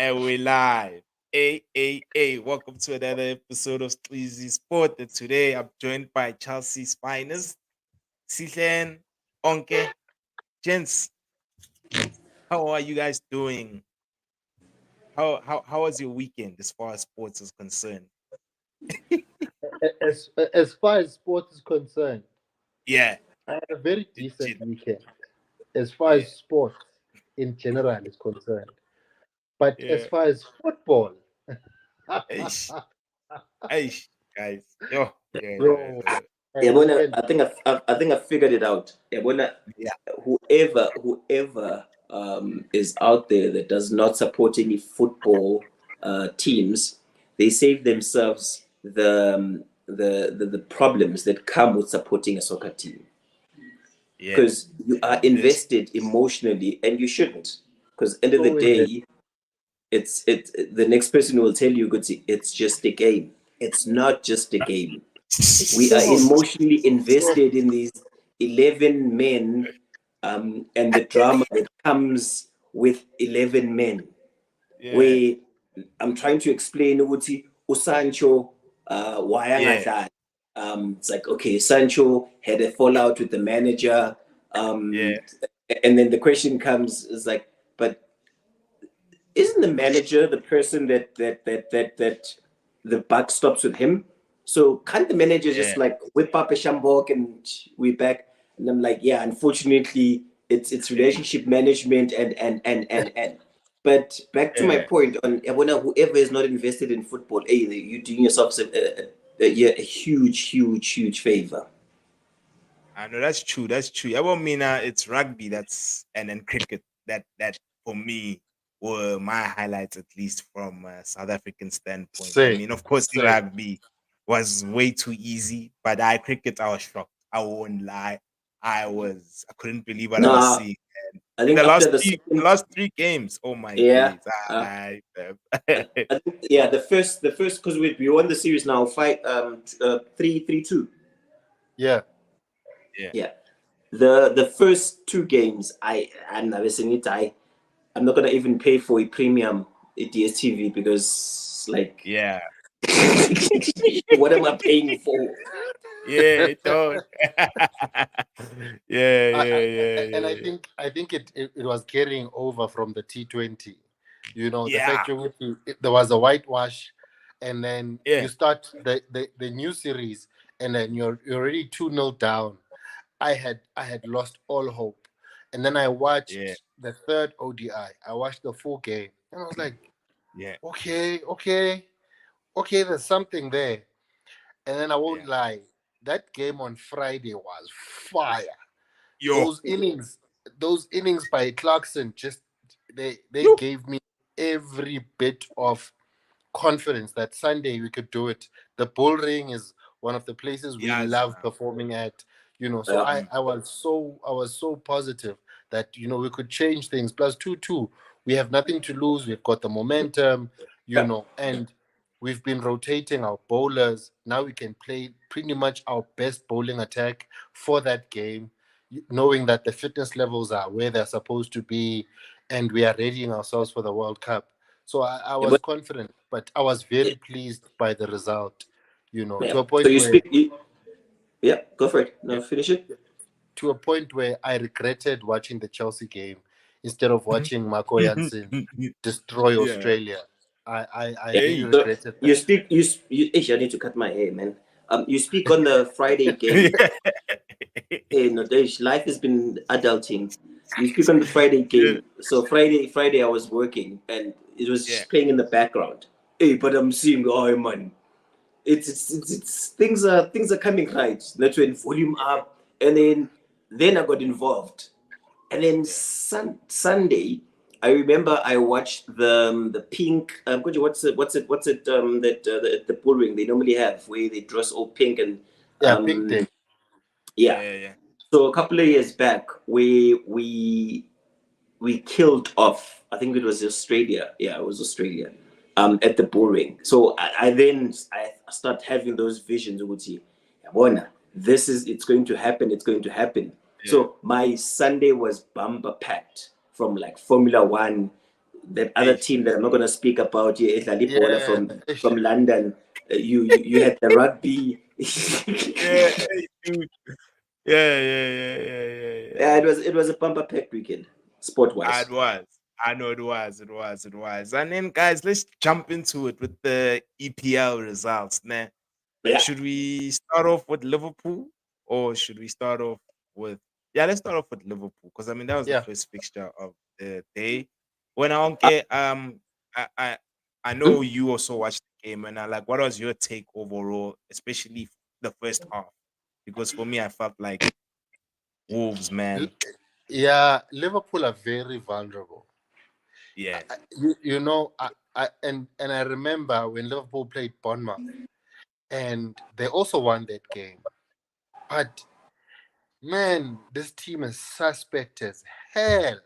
And we live. Hey, welcome to another episode of Sleazy Sport. And today I'm joined by Chelsea's finest, Silen, Onke, Gents. How are you guys doing? How was your weekend as far as sports is concerned? As far as sports is concerned, Yeah, I had a very decent legit. weekend. As far Yeah, as sports in general is concerned, but as yeah. far as football, Aish, aish, guys. Yo, bro, Yeah, you Bona, can. I think I figured it out. Yeah, Bona, yeah, whoever is out there that does not support any football teams, they save themselves the problems that come with supporting a soccer team yeah. because you are This, invested emotionally and you shouldn't. Because end of the So invest. day, it's the next person will tell you, "Good, it's just a game." It's not just a game. We are So, emotionally so invested in these 11 men and the drama that comes with 11 men. yeah, Where I'm trying to explain Uguti Usancho why yeah, it's like, okay, Sancho had a fallout with the manager. yeah, Um, and then the question comes is like, but isn't the manager the person that the buck stops with him? So can't the manager yeah, just like whip up a shambok and we back? And I'm like, yeah, unfortunately, it's relationship management and. But back to my yeah. point on Ebona, whoever is not invested in football, hey, you're doing yourself a huge favor. I know that's true. That's true. I won't mean it's rugby that's and then cricket that for me were my highlights at least from a South African standpoint. I say, mean, of course, the say. rugby was way too easy, but I cricket I was shocked. I won't lie. I couldn't believe what I was Nah, seeing. And I in think after the the second, last three games, oh my yeah, days. uh, I I think, yeah, the first because we won the series now, 3-2. Yeah, yeah. Yeah, the first two games, I'm not missing it. I'm not gonna even pay for a premium at DSTV because like, Yeah. what am I paying for? Yeah, it does. Yeah, I, yeah, I, yeah, and I yeah, yeah. think I think it was carrying over from the T20. You know, the Yeah, fact there was a whitewash, and then yeah, you start the new series, and then you're already 2-0 down. I had lost all hope, and then I yeah, watched the third ODI. I watched the full game, and I was like, yeah, okay, there's something there. And then I won't yeah. lie, that game on Friday was fire. Yo, Those innings, those innings by Clarkson, just they yo. gave me every bit of confidence that Sunday we could do it. The bull ring is one of the places we Yes, love man. performing at. So Yeah, Mm. I was so positive that we could change things. Plus 2-2, we have nothing to lose. We've got the momentum, yeah, and we've been rotating our bowlers. Now we can play pretty much our best bowling attack for that game, knowing that the fitness levels are where they're supposed to be, and we are readying ourselves for the World Cup. So I yeah, was but confident, but I was yeah, very pleased by the result, yeah. to a So point you where speak, yeah, go for it. Yeah. No, finish it. I regretted watching the Chelsea game instead of watching Marco Jansen destroy Yeah. Australia. I Yeah. really Hey. So regretted you that. speak, I need to cut my hair, man. You speak on the Friday game. Yeah. Hey, no, life has been adulting. You speak on the Friday game. So Friday I was working and it was Yeah. just playing in the background. Hey, but I'm seeing, oh man, it's things are coming right. That's when volume up, and then I got involved, and then Yeah. Sunday. I remember I watched the pink. What's it that the bull ring they normally have where they dress all pink and Yeah, Pink um Day. Yeah. yeah. Yeah. Yeah. So a couple of years back, we killed off. I think it was Australia. Yeah, it was Australia. At the bull ring. So I start having those visions. Would see, it's going to happen. It's going to happen. Yeah. So my Sunday was bumper packed from like Formula One. that other Ish. team that I'm not going to speak about here, Italy Bola Yeah, from London. You had the rugby. Yeah, hey, dude. Yeah. Yeah, it was a bumper packed weekend, sport wise. It was. I know it was. And then, guys, let's jump into it with the EPL results. Nah. Yeah. Should we start off with Liverpool or should we start off with? Yeah, let's start off with Liverpool because I mean that was the yeah. first fixture of the day. When I don't care, I, I I know you also watched the game and I like. What was your take overall, especially the first half? Because for me, I felt like Wolves, man. Yeah, Liverpool are very vulnerable. Yeah, You know, and I remember when Liverpool played Bournemouth, and they also won that game. But man, this team is suspect as hell.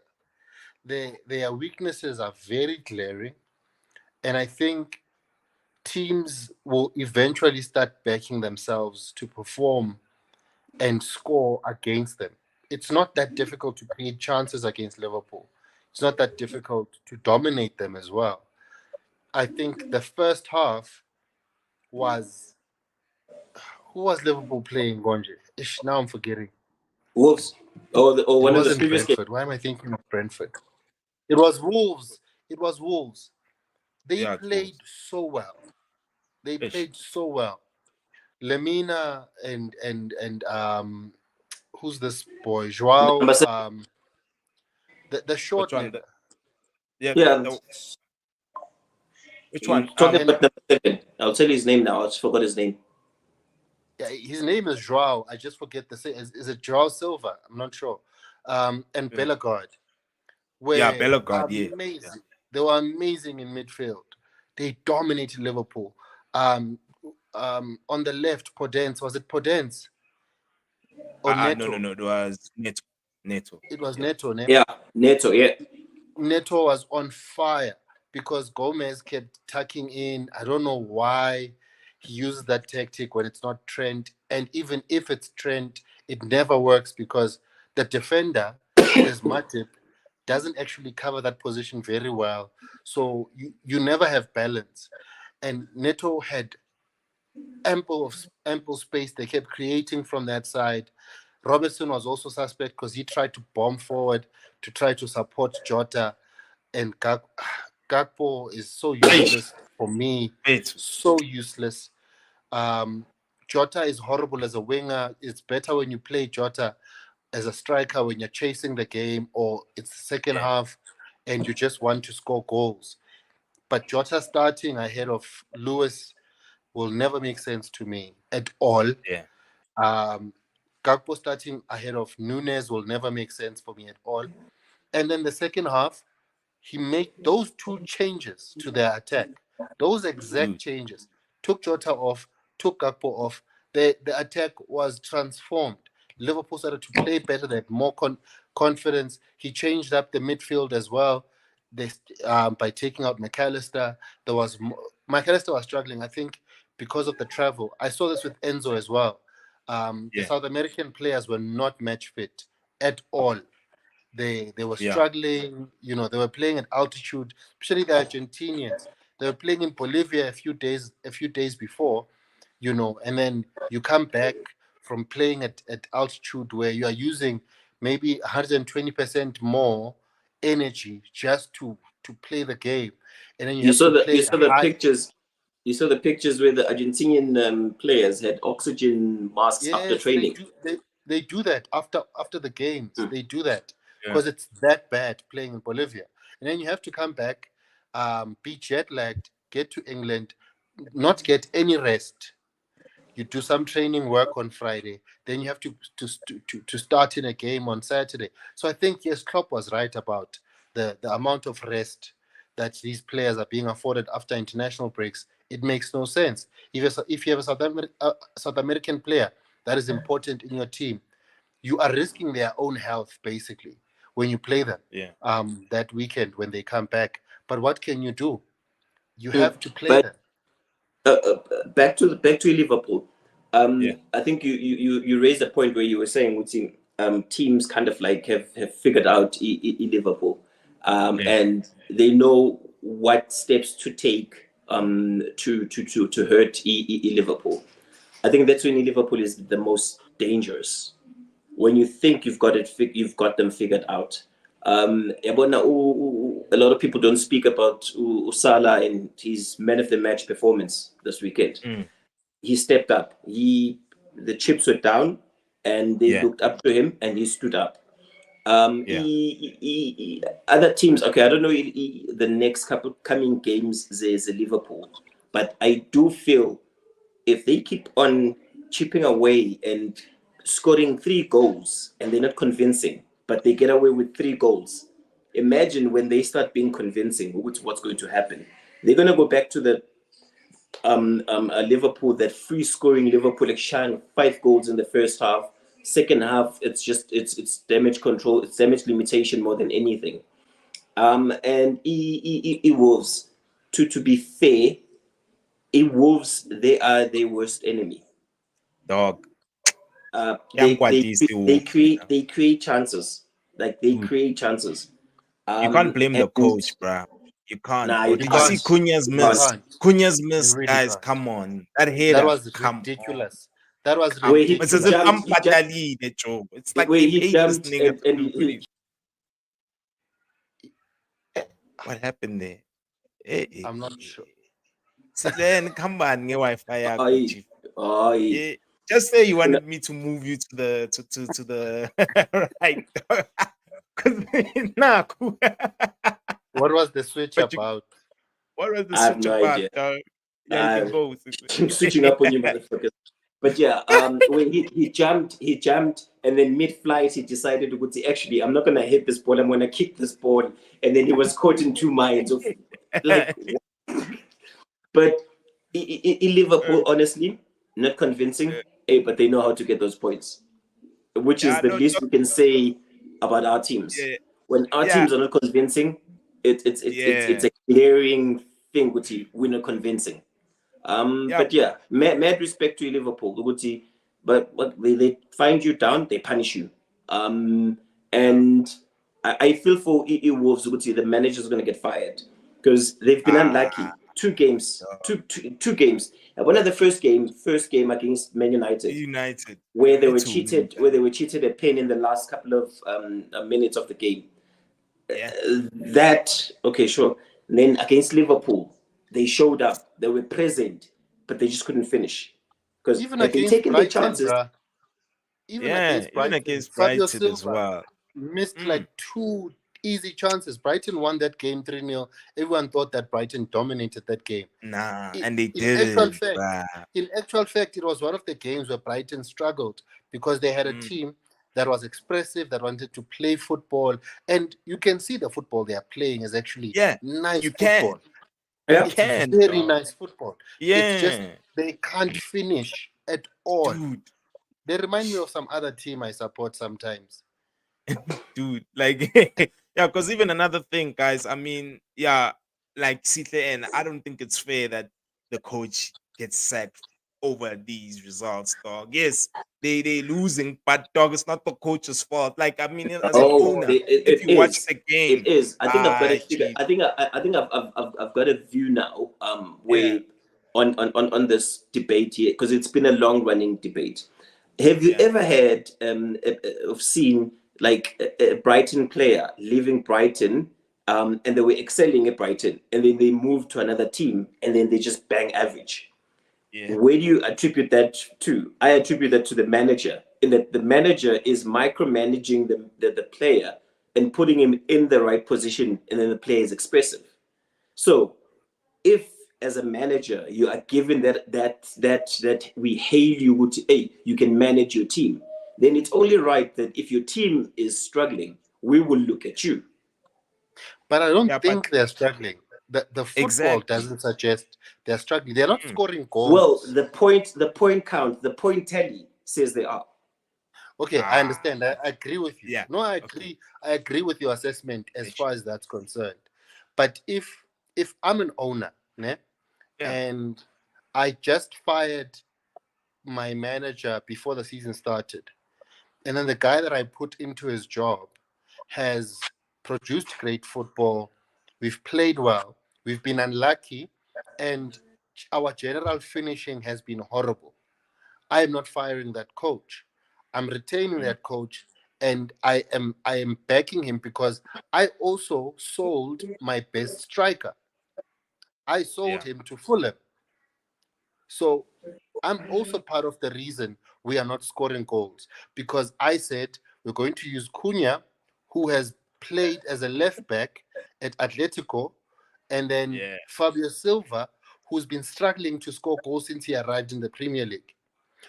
Their weaknesses are very glaring, and I think teams will eventually start backing themselves to perform and score against them. It's not that difficult to create chances against Liverpool. It's not that difficult to dominate them as well. I think the first half was, who was Liverpool playing, Gonje? Ish, now I'm forgetting. Wolves. Or It one of the wasn't previous games. Brentford. Why am I thinking of Brentford? It was Wolves. It was Wolves. They yeah, it was. played so well. They Ish. played so well. Lemina and who's this boy? Joao, Number 7. the Which short one? nigga. Yeah, Yeah, which you one? talking And about number 7. I'll tell you his name now. I just forgot his name. yeah, his name is Joao. I just forget the say. Is it Joao Silva? I'm not sure. And Yeah, Bellegarde yeah, were Bellegarde. Yeah. amazing. They were amazing in midfield. They dominated Liverpool. Um, on the left, Podence. Was it Podence or No. Neto? It was Neto. Neto. It was Yeah. Neto. Yeah, Neto. Yeah. Neto was on fire because Gomez kept tucking in. I don't know why he uses that tactic when it's not Trent. And even if it's Trent, it never works because the defender, who is Matip, doesn't actually cover that position very well. So you never have balance. And Neto had ample space. They kept creating from that side. Robertson was also suspect because he tried to bomb forward to try to support Jota, and Gakpo is so Ish. useless for me. Wait. So useless. Jota is horrible as a winger. It's better when you play Jota as a striker when you're chasing the game or it's the second Yeah. half and you just want to score goals. But Jota starting ahead of Lewis will never make sense to me at all. Yeah. Um, Gakpo starting ahead of Nunes will never make sense for me at all. And then the second half, he made those two changes to their attack. Those exact Dude. changes took Jota off, took Gakpo off. The attack was transformed. Liverpool started to play better. They had more confidence. He changed up the midfield as well. They, by taking out McAllister, McAllister was struggling. I think because of the travel. I saw this with Enzo as well. The Yeah. South American players were not match fit at all. They were Yeah. struggling. They were playing at altitude, especially the Argentinians. They were playing in Bolivia a few days before, and then you come back from playing at altitude where you are using maybe 120% more energy just to play the game, and then you You have saw to the you play saw the high. pictures. You saw the pictures where the Argentinian players had oxygen masks after Yes, they training. do. They do that after the games. Mm. They do that Yeah. because it's that bad playing in Bolivia, and then you have to come back, be jet lagged, get to England, not get any rest. You do some training work on Friday, then you have to start in a game on Saturday. So I think yes, Klopp was right about the amount of rest that these players are being afforded after international breaks. It makes no sense. If you have a South American player that is important in your team, you are risking their own health basically when you play them Yeah. that weekend when they come back. But what can you do? You Mm. have to play But them. back to Liverpool. Yeah. I think you raised a point where you were saying, teams kind of like have figured out Liverpool. and they know what steps to take to hurt Liverpool. I think that's when Liverpool is the most dangerous. When you think you've got them figured out. A lot of people don't speak about Salah and his man of the match performance this weekend. He stepped up. The chips were down, and they looked up to him, and he stood up. Other teams, okay, I don't know the next couple coming games there's Liverpool, but I do feel if they keep on chipping away and scoring 3 goals and they're not convincing, but they get away with 3 goals, imagine when they start being convincing, what's going to happen. They're going to go back to the Liverpool, that free scoring Liverpool, like shine 5 goals in the first half. Second half, it's damage control, it's damage limitation more than anything. And Wolves, to be fair, Wolves, they are their worst enemy. Dog. They create chances. Like they create chances. You can't blame the coach, bruh. You can't. Nah, Did you see Cunha's miss? Cunha's miss, really guys. can't. Come on, that header. That was ridiculous. That was It's as if I'm jumped- Patali, the joke. It's like where they he paid this jumped nigga and to do it. What happened there? I'm not sure. Then come on, new Wi-Fi. Chief. Oh, Just say you wanted me to move you to the right. Nah, cool. What was the switch But about? What was the I have switch no about? idea. Yeah, you can go. I'm switching up on you, motherfuckers. But yeah, when he jumped, and then mid-flight he decided to go to, actually, I'm not gonna hit this ball, I'm gonna kick this ball, and then he was caught in 2 minds of like. But in Liverpool, honestly, not convincing. But they know how to get those points, which is the least we can say about our teams. When our teams are not convincing, it's a glaring thing. We're not convincing. But yeah, mad respect to Liverpool. But they find you down, they punish you. And I feel for Wolves. The manager's going to get fired because they've been unlucky. 2 games, two games. And one of the first game against Man United, where they were cheated, a pen in the last couple of minutes of the game. That okay, sure. And then against Liverpool, they showed up, they were present, but they just couldn't finish because Even they've been against taking their Brighton, chances. bruh. Even against Brighton Fabio as well. missed like 2 easy chances. Brighton won that game 3-0. Everyone thought that Brighton dominated that game. Nah, and they did. In actual fact, it was one of the games where Brighton struggled because they had a team that was expressive, that wanted to play football, and you can see the football they are playing is actually nice football. It's very nice football. It's just they can't finish at all. Dude. They remind me of some other team I support sometimes. Dude, like because even another thing, guys, I mean, like Sihle, I don't think it's fair that the coach gets sacked over these results, dog. Yes, they losing, but dog, it's not the coach's fault. Like, I mean, as an owner, if you watch the game, it is. I think I've got a figure. I think I've got a view now. Where on this debate here, because it's been a long running debate. Have you ever had seen like a Brighton player leaving Brighton, and they were excelling at Brighton, and then they moved to another team, and then they just bang average? Where do you attribute that to? I attribute that to the manager, in that the manager is micromanaging the player and putting him in the right position, and then the player is expressive. So, if as a manager you are given that we hail you to, hey, you can manage your team, then it's only right that if your team is struggling, we will look at you. But I don't think they're struggling. The football doesn't suggest they're struggling. They're not scoring goals. Well, the point count, the point tally says they are. Okay, I understand. I agree with you. Yeah. No, I agree. I agree with your assessment as far as that's concerned. But if I'm an owner, and I just fired my manager before the season started, and then the guy that I put into his job has produced great football. We've played well. We've been unlucky, and our general finishing has been horrible. I am not firing that coach. I'm retaining Mm. that coach, and I am backing him because I also sold my best striker. I sold Yeah. him to Fulham. So I'm also part of the reason we are not scoring goals because I said we're going to use Cunha, who has played as a left back at Atletico, and then Yeah. Fabio Silva, who's been struggling to score goals since he arrived in the Premier League.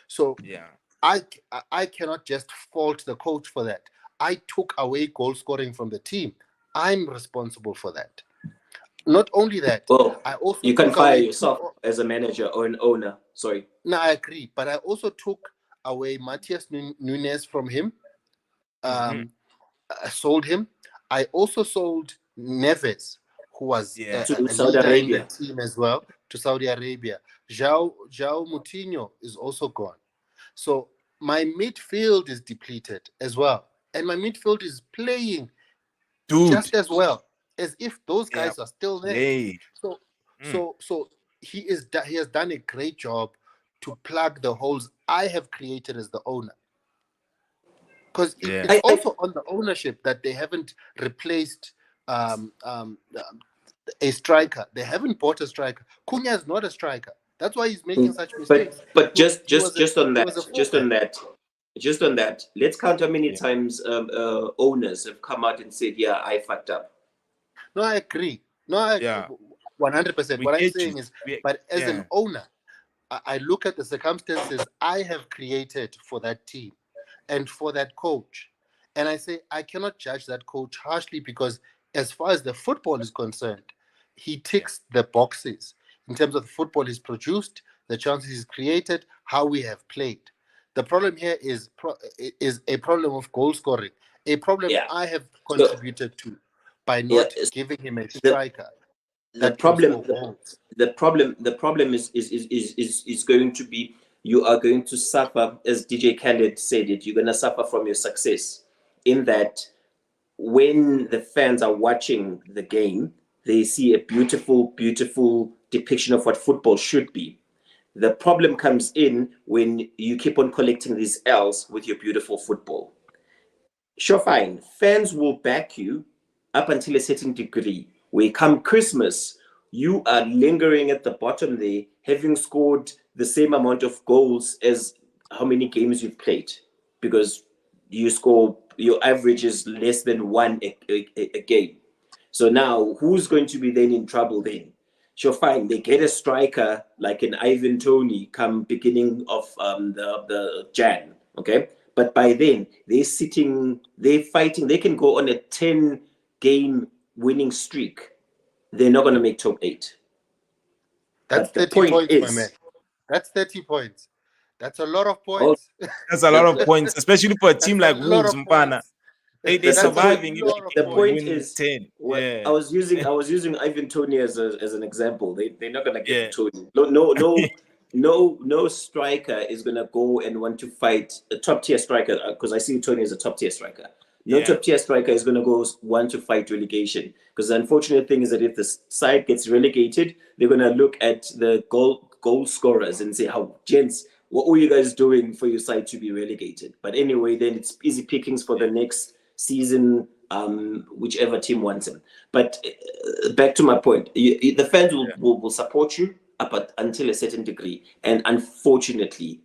So Yeah. I I cannot just fault the coach for that. I took away goal scoring from the team. I'm responsible for that. Not only that, Well, I also you can took fire away two. yourself as a manager or an owner. Sorry. No, I agree, but I also took away Matias Nunes from him. Mm-hmm. I sold him. I also sold Neves, who was Yeah. To a Saudi leader in the Arabia. team as well, to Saudi Arabia. João Moutinho is also gone. So my midfield is depleted as well. And my midfield is playing Dude. just as well as if those Yeah. guys are still there. Play. So Mm. so he has done a great job to plug the holes I have created as the owner. Because Yeah. it's I also on the ownership that they haven't replaced um, um, a striker. They haven't bought a striker. Cunha is not a striker. That's why he's making such mistakes. but He was just on he was a that, fullback. just on that, let's count how many Yeah. times owners have come out and said, "Yeah, I fucked up." No, I agree. No, I Yeah. 100%. We What I'm get you. saying is, We, but as an yeah. owner, I look at the circumstances I have created for that team and for that coach. And I say, I cannot judge that coach harshly because, as far as the football is concerned, he Yeah. ticks the boxes in terms of the football he's produced, the chances he's created, how we have played. The problem here is a problem of goal scoring, a problem Yeah. I have So contributed to by yeah, not giving him a the striker the that can problem score goals. the problem is going to be, you are going to suffer, as DJ Khaled said it. You're going to suffer from your success, in that when the fans are watching the game, they see a beautiful depiction of what football should be. The problem comes in when you keep on collecting these L's with your beautiful football. Sure, fine. Fans will back you up until a certain degree. When come Christmas, you are lingering at the bottom there, having scored the same amount of goals as how many games you've played, because your average is less than one a game. So now, who's going to be then in trouble then? Sure, fine. They get a striker like an Ivan Tony come beginning of the Jan, okay? But by then, they're fighting. They can go on a 10-game winning streak. They're not going to make top eight. That's But the 30 point points, my man. is, That's 30 points. That's a lot of hold, points. That's a lot of points, especially for a team That's a like lot Wolves, of Mpana. points. They're the That's a point surviving if lot of they the can points. point win is, 10. what Yeah. I was using Ivan Tony as an example. They're not gonna get Yeah. to Tony. No striker is gonna go and want to fight a top tier striker, because I see Tony as a top tier striker. No Yeah. top tier striker is gonna go want to fight relegation, because the unfortunate thing is that if the side gets relegated, they're gonna look at the goal scorers and say, "How, gents, what were you guys doing for your side to be relegated?" But anyway, then it's easy pickings for the next season, whichever team wants him. But back to my point, the fans will support you until a certain degree, and unfortunately,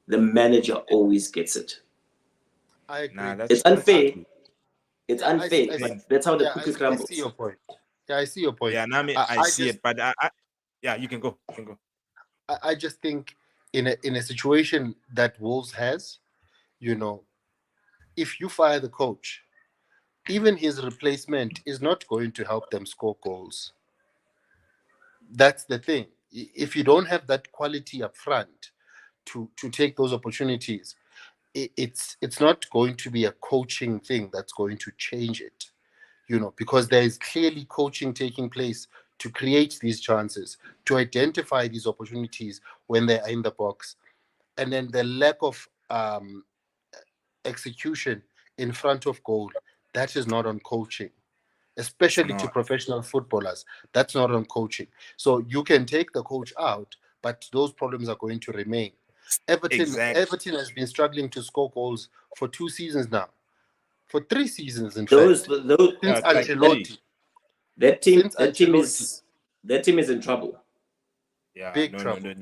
the manager always gets it. I Nah, agree. It's that's unfair. true. It's Yeah, unfair, I but Pain. that's how the yeah, cookie I see crumbles. your point. Yeah, I see your point. Yeah, Nami, I, I I see just it, but yeah, you can go. You can go. I just think in a situation that Wolves has, you know, if you fire the coach, even his replacement is not going to help them score goals. That's the thing. If you don't have that quality up front to take those opportunities, it's not going to be a coaching thing that's going to change it. Because there is clearly coaching taking place to create these chances, to identify these opportunities when they're in the box, and then the lack of execution in front of goal that is not on coaching, It's especially to not professional footballers. That's not on coaching. So you can take the coach out, but those problems are going to remain. exactly. Everton has been struggling to score goals for 2 seasons now, for 3 seasons, in Those fact, those since like Three. Ancelotti. that team Since that team Ancelotti, is that team is in trouble. Yeah, big no, trouble.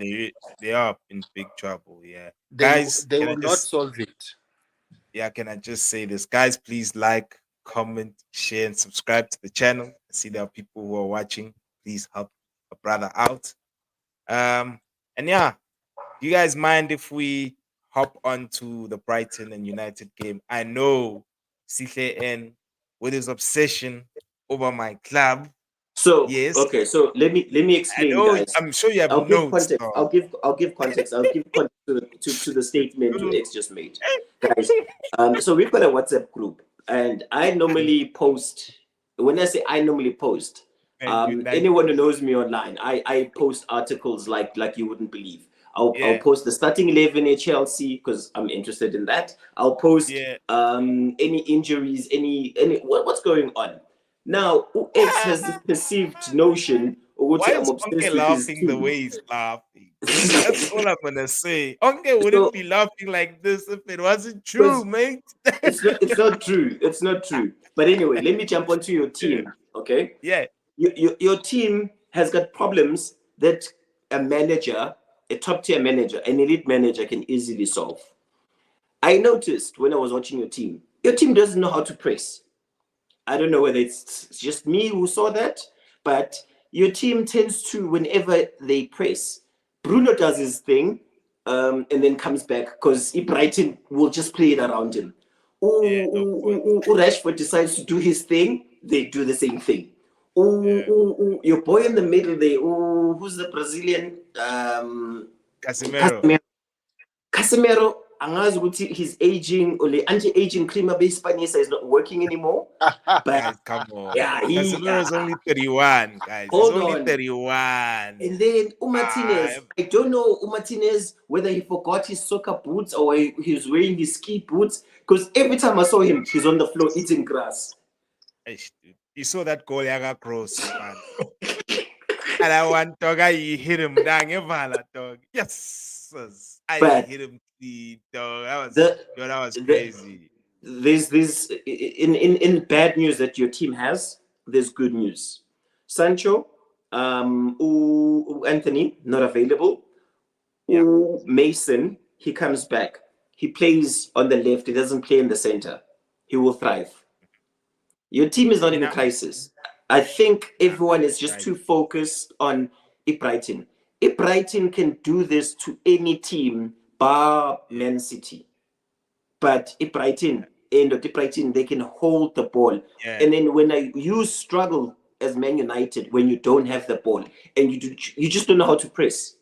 they are in big trouble. Yeah, They guys, they will not solve it. can I just say this, guys? Please like, comment, share, and subscribe to the channel. I see there are people who are watching. Please help a brother out. And yeah, do you guys mind if we hop onto the Brighton and United game? I know CKN with his obsession over my club. So Yes, okay, so let me I explain, know. guys. I'm sure you have I'll give notes, context. dog. I'll give context to the statement your ex just made, guys. So we've got a WhatsApp group, and I normally post. When I say I normally post, And United, anyone who knows me online, I post articles like you wouldn't believe. I'll yeah, post the starting 11 at Chelsea because I'm interested in that. I'll post yeah. any injuries, any what's going on. Now, UX has this perceived notion, Why Uguti, I'm is Onke obsessed with his laughing the team. way he's laughing? That's all I'm gonna say. Onke wouldn't So, be laughing like this if it wasn't true, because mate. it's not true. It's not true. But anyway, let me jump onto your Yeah, team. Okay, yeah, your team has got problems that a manager, a top tier manager, an elite manager can easily solve. I noticed when I was watching your team doesn't know how to press. I don't know whether it's just me who saw that, but your team tends to, whenever they press, Bruno does his thing and then comes back because Brighton will just play it around him. yeah, of course. Rashford decides to do his thing, they do the same thing. Yeah, Your boy in the middle there, who's the Brazilian? Casemiro. Casemiro. Casemiro, angazi ukuthi he's aging, or the anti-aging cream based Spanish is not working anymore. But Guys, come on. yeah, he Casemiro is only 31, guys. He's hold only on. 31. And then Ah, Martinez, I don't know Martinez whether he forgot his soccer boots or he was wearing his ski boots. Because every time I saw him, he's on the floor eating grass. dude. You saw that goal, Yaga Cross, man. And I want dog, I hit him down, Evala, dog. Yes, I But hit him clean, dog. the That was the crazy. there's in bad news that your team has, there's good news. Sancho, Anthony not available. Yeah, Mason, he comes back. He plays on the left. He doesn't play in the center. He will thrive. Your team is not you in know, crisis. I think yeah, everyone is just right. too focused on Brighton. Brighton can do this to any team bar Man City. But Brighton and Brighton, they can hold the ball. Yeah, And then when you struggle as Man United when you don't have the ball and you just don't know how to press.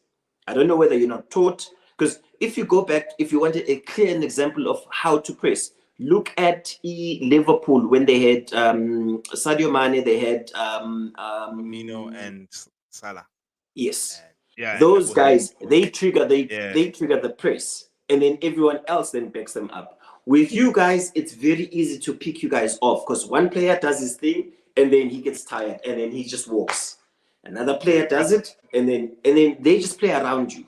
I don't know whether you're not taught, because if you go back, if you wanted a clear example of how to press, look at Liverpool when they had Sadio Mane, they had Firmino and Salah. yes, And yeah, and those double him. guys Yeah, they trigger the press, and then everyone else then backs them up. With you guys, it's very easy to pick you guys off because one player does his thing and then he gets tired and then he just walks. Another yeah. player does it and then they just play around you.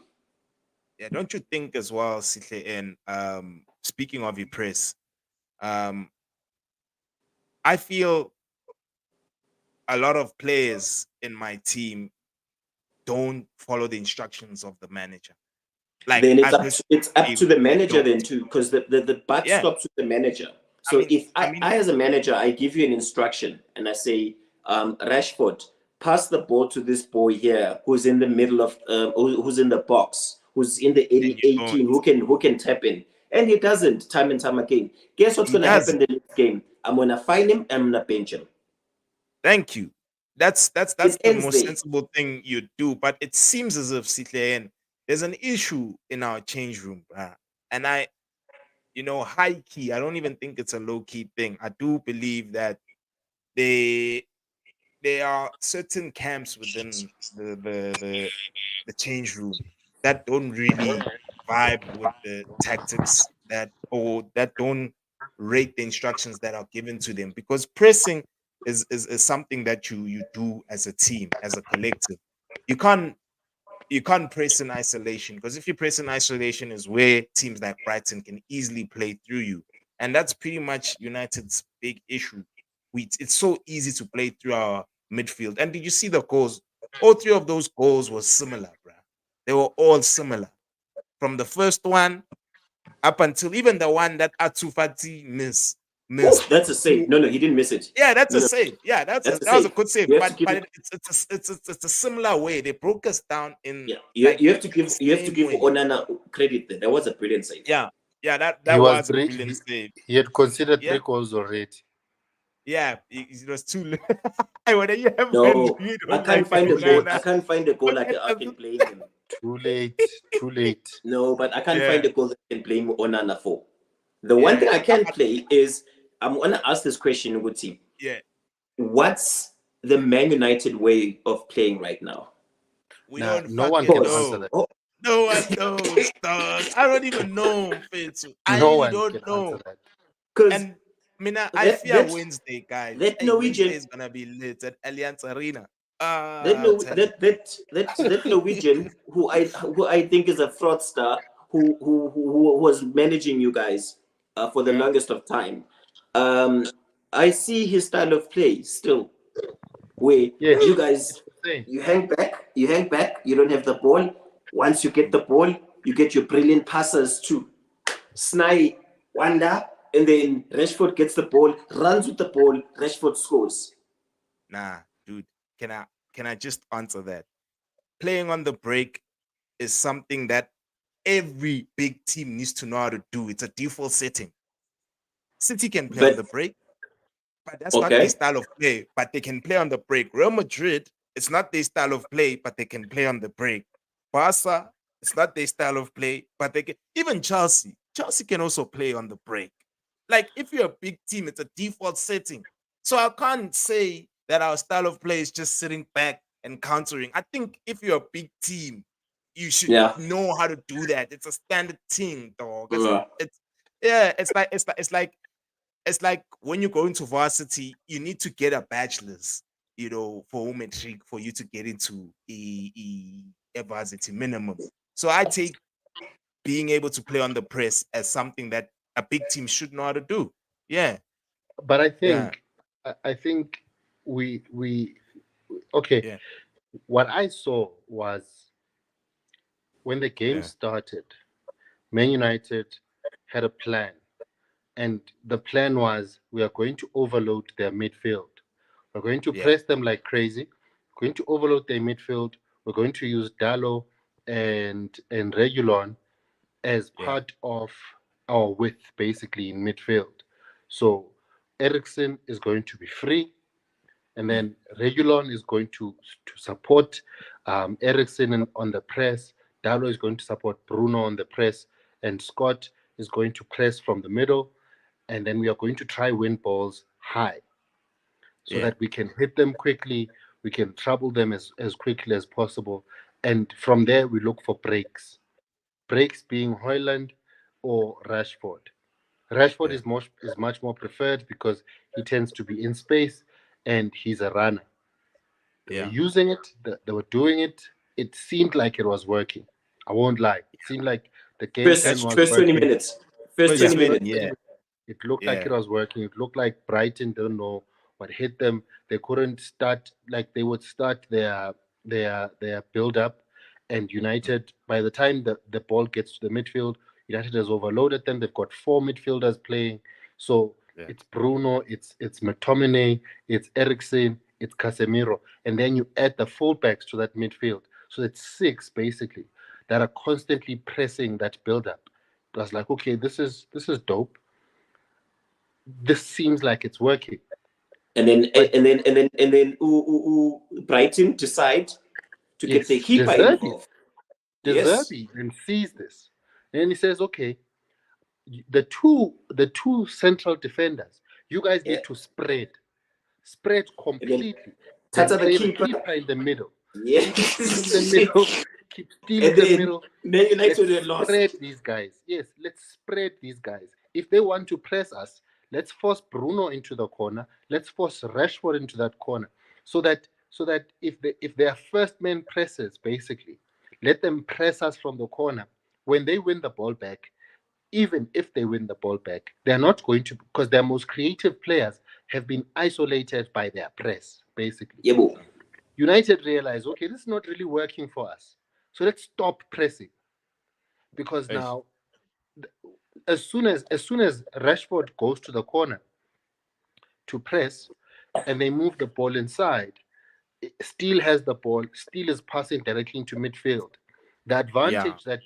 Yeah, don't you think as well, CKN? Speaking of your press, um, I feel a lot of players in my team don't follow the instructions of the manager. Like Then I personally it's up to feel the they manager don't. then too, because the buck Yeah, stops with the manager. I So mean, if I I mean, as a manager I give you an instruction and I say, Rashford, pass the ball to this boy here who's in the middle of who's in the box, who's in the then you 18, don't. who can tap in. And he doesn't time and time again. Guess what's He gonna happen doesn't. the next game? I'm gonna find him, I'm gonna bench him. Thank you. That's It the ends most there. sensible thing you do. But it seems as if CKN, there's an issue in our change room, bruh. And high key. I don't even think it's a low key thing. I do believe that they there are certain camps within the change room that don't really vibe with the tactics that don't rate the instructions that are given to them, because pressing is something that you do as a team, as a collective. You can't press in isolation, because if you press in isolation is where teams like Brighton can easily play through you. And that's pretty much United's big issue. It's so easy to play through our midfield. And did you see the goals? All three of those goals were similar, bruh. They were all similar. From the first one up until even the one that Atufati missed. That's a save. No, he didn't miss it. Yeah, that's No, a no, save. Yeah, that was a save. good save. You have to But give it's a similar way. They broke us down in Yeah, like you have to the same give way. Onana credit there. That was a brilliant save. Yeah, that He was a was brilliant save. he had considered Yeah, 3 goals already. yeah, it was too. When you have No, you I don't can't like find a goal. Onana. I can't find a goal like I can blame him. Too late. Too late. No, but I can't Yeah, find a goal that I can blame Onana for. The one thing yeah, I can play is I'm gonna ask this question, Uguti. yeah. What's the Man United way of playing right now? We Nah, don't no one fucking can Pause. answer know. that. Oh, No one knows, dog. I don't even know, Fitzu. I No really one don't can know. answer that. because And I that fear that Wednesday, guys. that Hey, Wednesday Norwegian is gonna be lit at Allianz Arena. that I'll no tell you. that Norwegian who I think is a fraudster who was managing you guys for the Yeah, longest of time. I see his style of play still, where Yes, you it's guys the same. you hang back, you don't have the ball. Once you get the ball, you get your brilliant passes to Snai, Wanda, and then Rashford gets the ball, runs with the ball, Rashford scores. nah, dude. Can I just answer that? Playing on the break is something that every big team needs to know how to do. It's a default setting. City can play on But the break, but that's not their okay, style of play. But they can play on the break. Real Madrid, it's not their style of play, but they can play on the break. Barca, it's not their style of play, but they can. Even Chelsea, Chelsea can also play on the break. Like if you're a big team, it's a default setting. So I can't say that our style of play is just sitting back and countering. I think if you're a big team, you should yeah. know how to do that. It's a standard thing, dog. Uh, It's yeah, it's like when you go into varsity, you need to get a bachelor's, for home matric for you to get into a varsity minimum. So I take being able to play on the press as something that a big team should know how to do. Yeah, But yeah, I think we okay. yeah, What I saw was when the game yeah, started, Man United had a plan, and the plan was we are going to overload their midfield. We're going to yeah, press them like crazy. We're going to overload their midfield. We're going to use Dallo and Regulon as yeah, part of our width, basically in midfield. So Ericsson is going to be free, and mm, then Regulon is going to support Ericsson on the press. Dallo is going to support Bruno on the press, and Scott is going to press from the middle, and then we are going to try win balls high so yeah, that we can hit them quickly, we can trouble them as quickly as possible, and from there we look for breaks. Breaks being Hoyland or Rashford. Rashford yeah, is much more preferred because he tends to be in space and he's a runner. They were yeah. using it, they were doing it. It seemed like it was working. I won't lie. It seemed like the game plan first was first 20 working. minutes. First First Yeah, 20 20, first minutes. yeah, 20 it looked like yeah, it was working. It looked like Brighton didn't know what hit them. They couldn't start like they would start their build up, and mm, United by the time the ball gets to the midfield, United has overloaded them. They've got 4 midfielders playing. So yeah, it's Bruno, it's McTominay, it's Eriksen, it's Casemiro, and then you add the fullbacks to that midfield. So it's 6 basically that are constantly pressing that build up. I was like, okay, this is dope. This seems like it's working. And then But Brighton decide to get the it's keeper involved. Yes. Deserby and sees this. And he says, okay, the two central defenders, you guys Yeah. need to spread And then completely. Then Tata the play the keeper. keeper in the middle. Keep stealing the Yes. middle. Keep stealing And the then middle. Man Let's United were lost. spread these guys. Yes, let's spread these guys. If they want to press us, let's force Bruno into the corner, let's force Rashford into that corner, so that if their first man presses, basically, let them press us from the corner. When they win the ball back, even if they win the ball back, they're not going to, because their most creative players have been isolated by their press, basically. Yebo. United realize, okay, this is not really working for us. So let's stop pressing. Because Eish. now, as soon as Rashford goes to the corner to press and they move the ball inside, Steele has the ball. Steele is passing directly into midfield. The Yeah, advantage that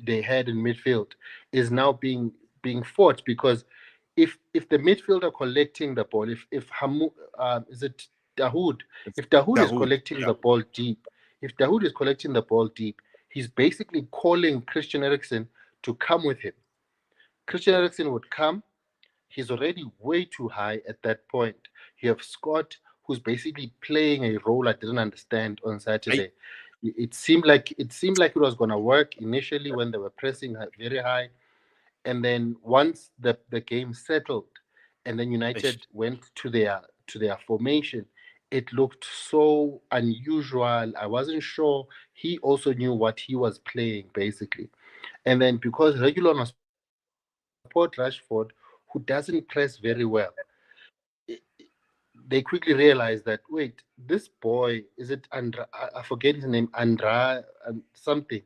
they had in midfield is now being fought, because if the midfielder collecting the ball, if Hamu is it Dahoud, it's if Dahoud is Dahoud. collecting Yeah, the ball deep, if Dahoud is collecting the ball deep, he's basically calling Christian Eriksen to come with him. Christian yeah, Eriksen would come. He's already way too high at that point. You have Scott, who's basically playing a role I didn't understand on I, Saturday. It seemed like it was gonna work initially when they were pressing very high, and then once the game settled, and then eish. United went to their formation, it looked so unusual. I wasn't sure he also knew what he was playing, basically. And then because Regulon was playing to support Rashford, who doesn't press very well, they quickly realized that, wait, this boy, is it Andra? I forget his name, Andra something.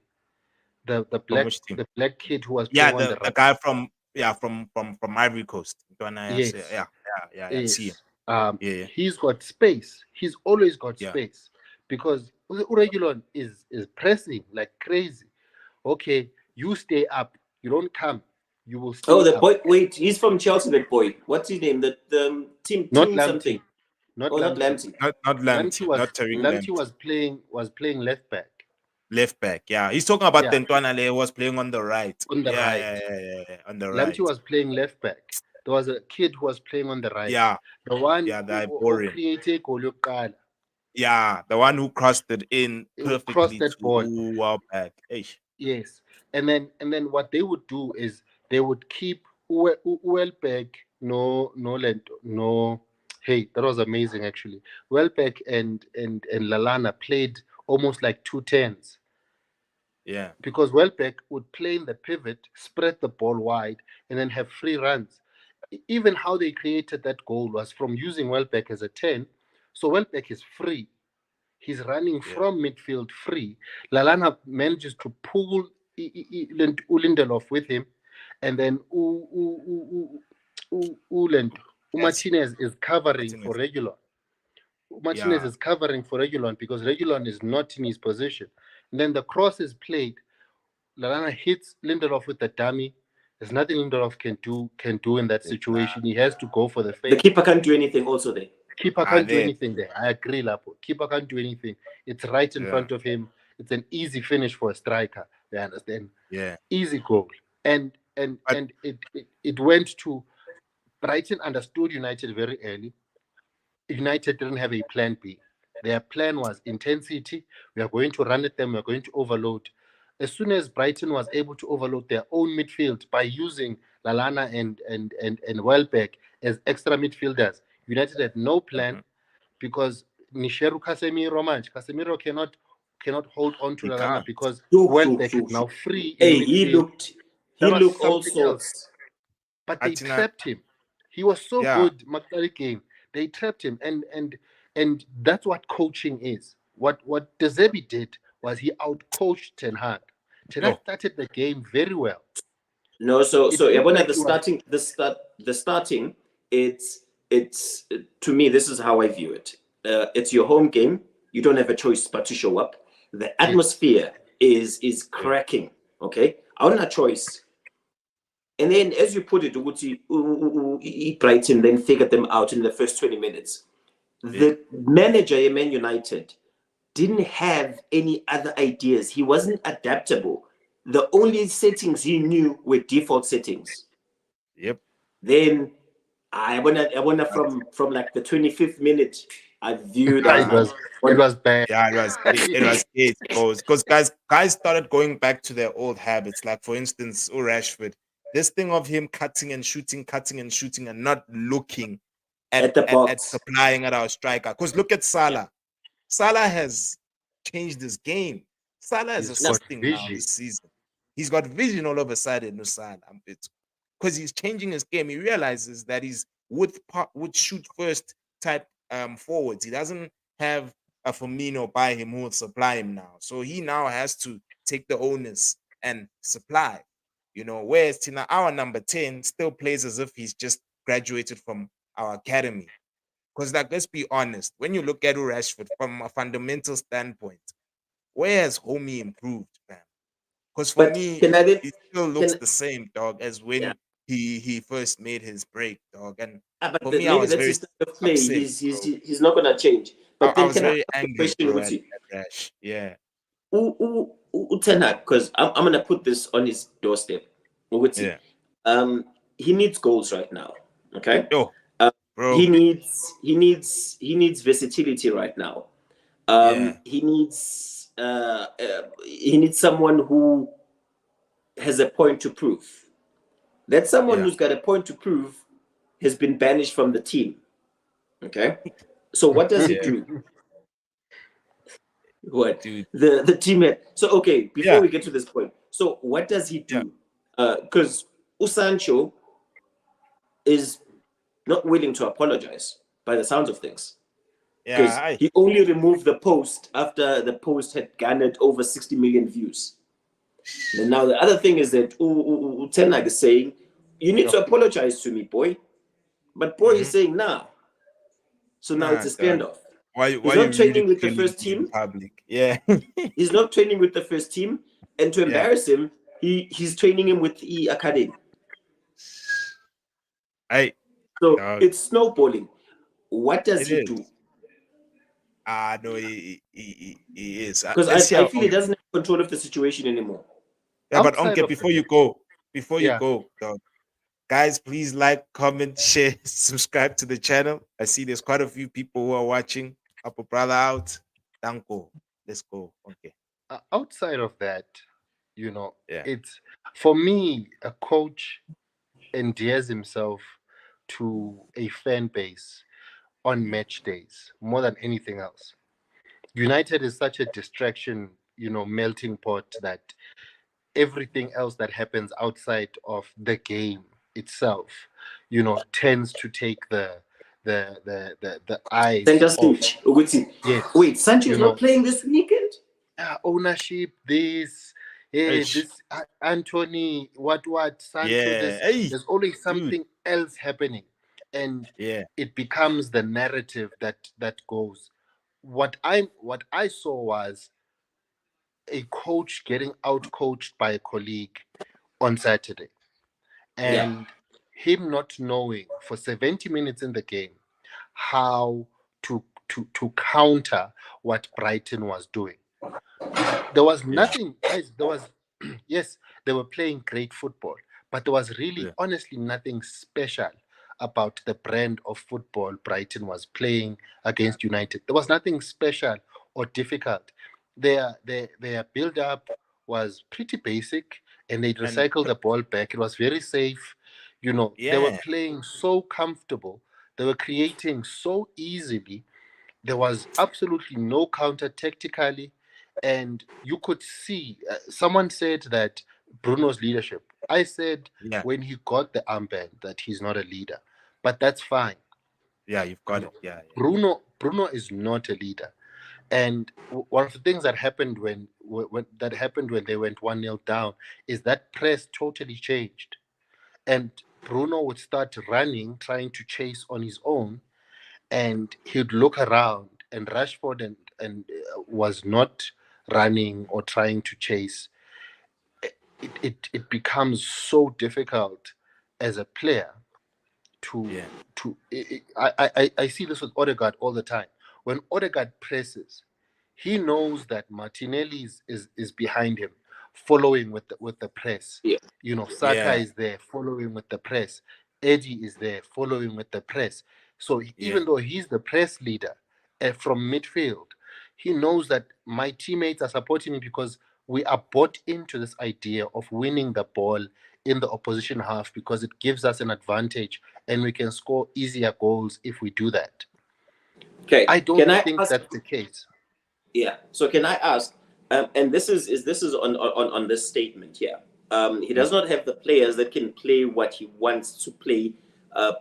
The From black which team? the black kid who was Yeah, playing on the the right. guy from, yeah, from Ivory Coast. Don't I say? Yes, Yeah, yeah. I see him. yes. Yeah, He's got space. He's always got yeah. space, because Uregulon is pressing like crazy. Okay, you stay up. You don't come. You will Oh, stay the up. boy. Wait, he's from Chelsea. That boy. What's his name? The Not team something. Lamptey. Not Oh, not Lamptey. Lamptey. Not Lamptey Lamptey, was not Tariq Mm. Lamptey Lamptey. was playing left back. Left back. Yeah, he's talking about Yeah, Tentuanale was playing on the right. on the Yeah, right. on the Lamptey right. was playing left back. There was a kid who was playing on the right. Yeah, The one yeah. who, They're who boring. created goal yokuqala, Yeah, the one who crossed it in who crossed perfectly that ball. to our back. Eish. Yes, and then what they would do is they would keep Welbeck, no. Hey, that was amazing actually. Welbeck and Lalana played almost like two tens, Yeah, because Welbeck would play in the pivot, spread the ball wide, and then have free runs. Even how they created that goal was from using Welbeck as a 10. So Welbeck is free. He's running yeah. from midfield free. Lalana manages to pull Lindelof with him, and then Yes, Martinez is covering for Martinez. Regulon. Martinez Yeah, is covering for Regulon because Regulon is not in his position. And then the cross is played. Lalana hits Lindelof with the dummy. There's nothing Lindelof can do in that situation. He has to go for the The fake. keeper can't do anything. Also, there. Keeper can't do there. anything there. I agree, Lapo. Keeper can't do anything. It's right in Yeah, front of him. It's an easy finish for a striker. You understand? yeah. Easy goal. And and But and it went to Brighton. Understood United very early. United didn't have a plan B. Their plan was intensity. We are going to run at them. We are going to overload. As soon as Brighton was able to overload their own midfield by using Lalana and Welbeck as extra midfielders, United had no plan, mhm, because Nisheru Casemiro match. Casemiro cannot hold on to he Lalana can't. because Welbeck is Shoo. now free in Hey, midfield. he That was looked all something else. sorts. But they Atina, trapped him. He was so yeah. good, Makari game. They trapped him, and that's what coaching is. What De Zerbi did was he outcoached Ten Hag. Ten Hag Oh, started the game very well. No, It so looked Yabona, like it was the starting. It's to me. This is how I view it. It's your home game. You don't have a choice but to show up. The yes, atmosphere is yeah, cracking. Okay, I don't have a choice. And then, as you put it, Brighton then figured them out in the first 20 minutes. yeah. The manager at Man United didn't have any other ideas. He wasn't adaptable. The only settings he knew were default settings. Yep. Then I wanna from like the 25th minute, I viewed it Uh-huh. was it was bad. Yeah, it was because guys started going back to their old habits. Like for instance, Rashford, This thing of him cutting and shooting, and not looking At the at box. supplying at our striker. Because look at Salah. Salah has changed his game. Salah is He's got assisting now vision. this season. He's got vision all of a sudden, no Salah. Because he's changing his game. He realizes that he's would shoot first type forwards. He doesn't have a Firmino by him who will supply him now. So he now has to take the onus and supply. Whereas Tina, our number 10, still plays as if he's just graduated from our academy. Because, like, let's be honest, when you look at Rashford from a fundamental standpoint, where has Homie improved, man? Because for But me, can I then, he still looks can the same, dog, as yeah. when he first made his break, dog. And But for me, I maybe was that's very his style of play. upset, bro. He's not gonna change. I, But I then was can I very ask a angry, question bro, with at you? Rash. Yeah, Ten Hag, because I'm gonna put this on his doorstep. Uguti, yeah. he needs goals right now. Okay. Yo, Uh, bro. he needs versatility right now. Yeah, He needs someone who has a point to prove. That someone yeah. who's got a point to prove has been banished from the team. Okay. So what does he Yeah, do? What dude. the team had. So okay, before Yeah, we get to this point, so what does he yeah, do? Because Usancho is not willing to apologize by the sounds of things. yeah. Because he only removed the post after the post had garnered over 60 million views. And now the other thing is that Ten Hag is saying, you need Yo. to apologize to me, boy. But boy is saying, nah. So now it's Nah, a dog. standoff. Why He's you not training with the ridiculing first me in team. public? Yeah, He's not training with the first team. And to yeah. embarrass him, he's training him with the academy. Hey, So dog. it's snowballing. What does It he is. do? No, he is. Because Let's see I how. feel he doesn't have control of the situation anymore. Yeah, but Outside Onke, of the before you yeah, go, dog, guys, please like, comment, share, subscribe to the channel. I see there's quite a few people who are watching. Help a brother out. Danko. Let's go. Okay. outside of that, Yeah. it's for me a coach endears himself to a fan base on Mm. match days more than anything else. United is such a distraction, melting pot that everything else that happens outside of the game itself, tends to take the eyes Center off. stage. Uguti. Yes, Wait, Sancho you is not know, playing this weekend? ownership, this, hey, Eish. this Anthony, what, Sancho, Yeah. this. Hey, There's always dude. something else happening, and Yeah. it becomes the narrative that goes. What I saw was a coach getting out coached by a colleague on Saturday, Yeah. and him not knowing for 70 minutes in the game how to counter what Brighton was doing. There was Yeah. nothing, guys. There was, yes, they were playing great football, but there was really, Yeah. honestly, nothing special about the brand of football Brighton was playing against United. There was nothing special or difficult. Their build up was pretty basic, and they And recycled the ball back. It was very safe. They were yeah. playing so comfortable. They were creating so easily. There was absolutely no counter tactically, and you could see. Someone said that Bruno's leadership. I said Yeah. when he got the armband that he's not a leader, but that's fine. Yeah. You've got it. Yeah. Yeah. Bruno is not a leader, and one of the things that happened when they went 1-0 down is that press totally changed, and Bruno would start running, trying to chase on his own, and he'd look around, and Rashford and was not running or trying to chase. It becomes so difficult as a player to Yeah. I see this with Odegaard all the time. When Odegaard presses, he knows that Martinelli is behind him, following with the press. Yeah. Saka Yeah. is there following with the press. Eddie is there following with the press. So Yeah. even though he's the press leader from midfield, he knows that my teammates are supporting me because we are bought into this idea of winning the ball in the opposition half because it gives us an advantage and we can score easier goals if we do that. Okay, I don't can I think ask? that's the case. Yeah. So can I ask? And this is on this statement here. He does not have the players that can play what he wants to play,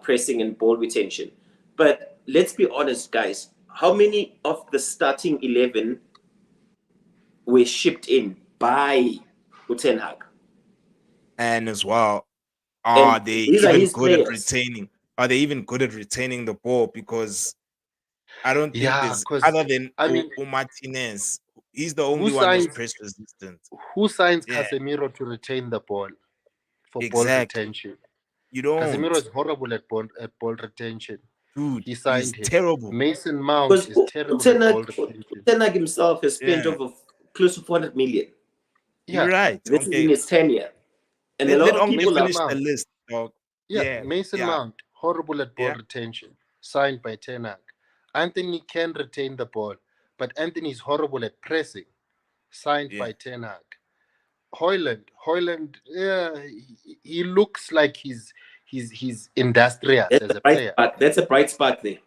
pressing and ball retention. But let's be honest, guys. How many of the starting 11 were shipped in by Ten Hag? And as well, And are they these are even his good at players. retaining? Are they even good at retaining the ball? Because I don't think Yeah, there's because other than I mean, Martinez. He's the who only one who's signs press resistant. who signs Yeah, Casemiro to retain the ball for ball exactly. retention? You don't, Casemiro is horrible at ball retention. dude. He He's signed him. terrible. Mason Mount Because is terrible at ball retention. Ten Hag himself has spent Yeah, over close to 400 million. you're Yeah, right. This is in Okay, his tenure. And a let lot of Onke people Mason are finish the Mount. list, dog. Yeah, Yeah, Mason yeah, Mount, horrible at ball yeah, retention, signed by Ten Hag. Anthony can retain the ball, but Anthony is horrible at pressing, signed yeah. by Ten Hag. Hoyland, yeah, he looks like he's industrious that's as a a bright player. spark. That's a bright spark there.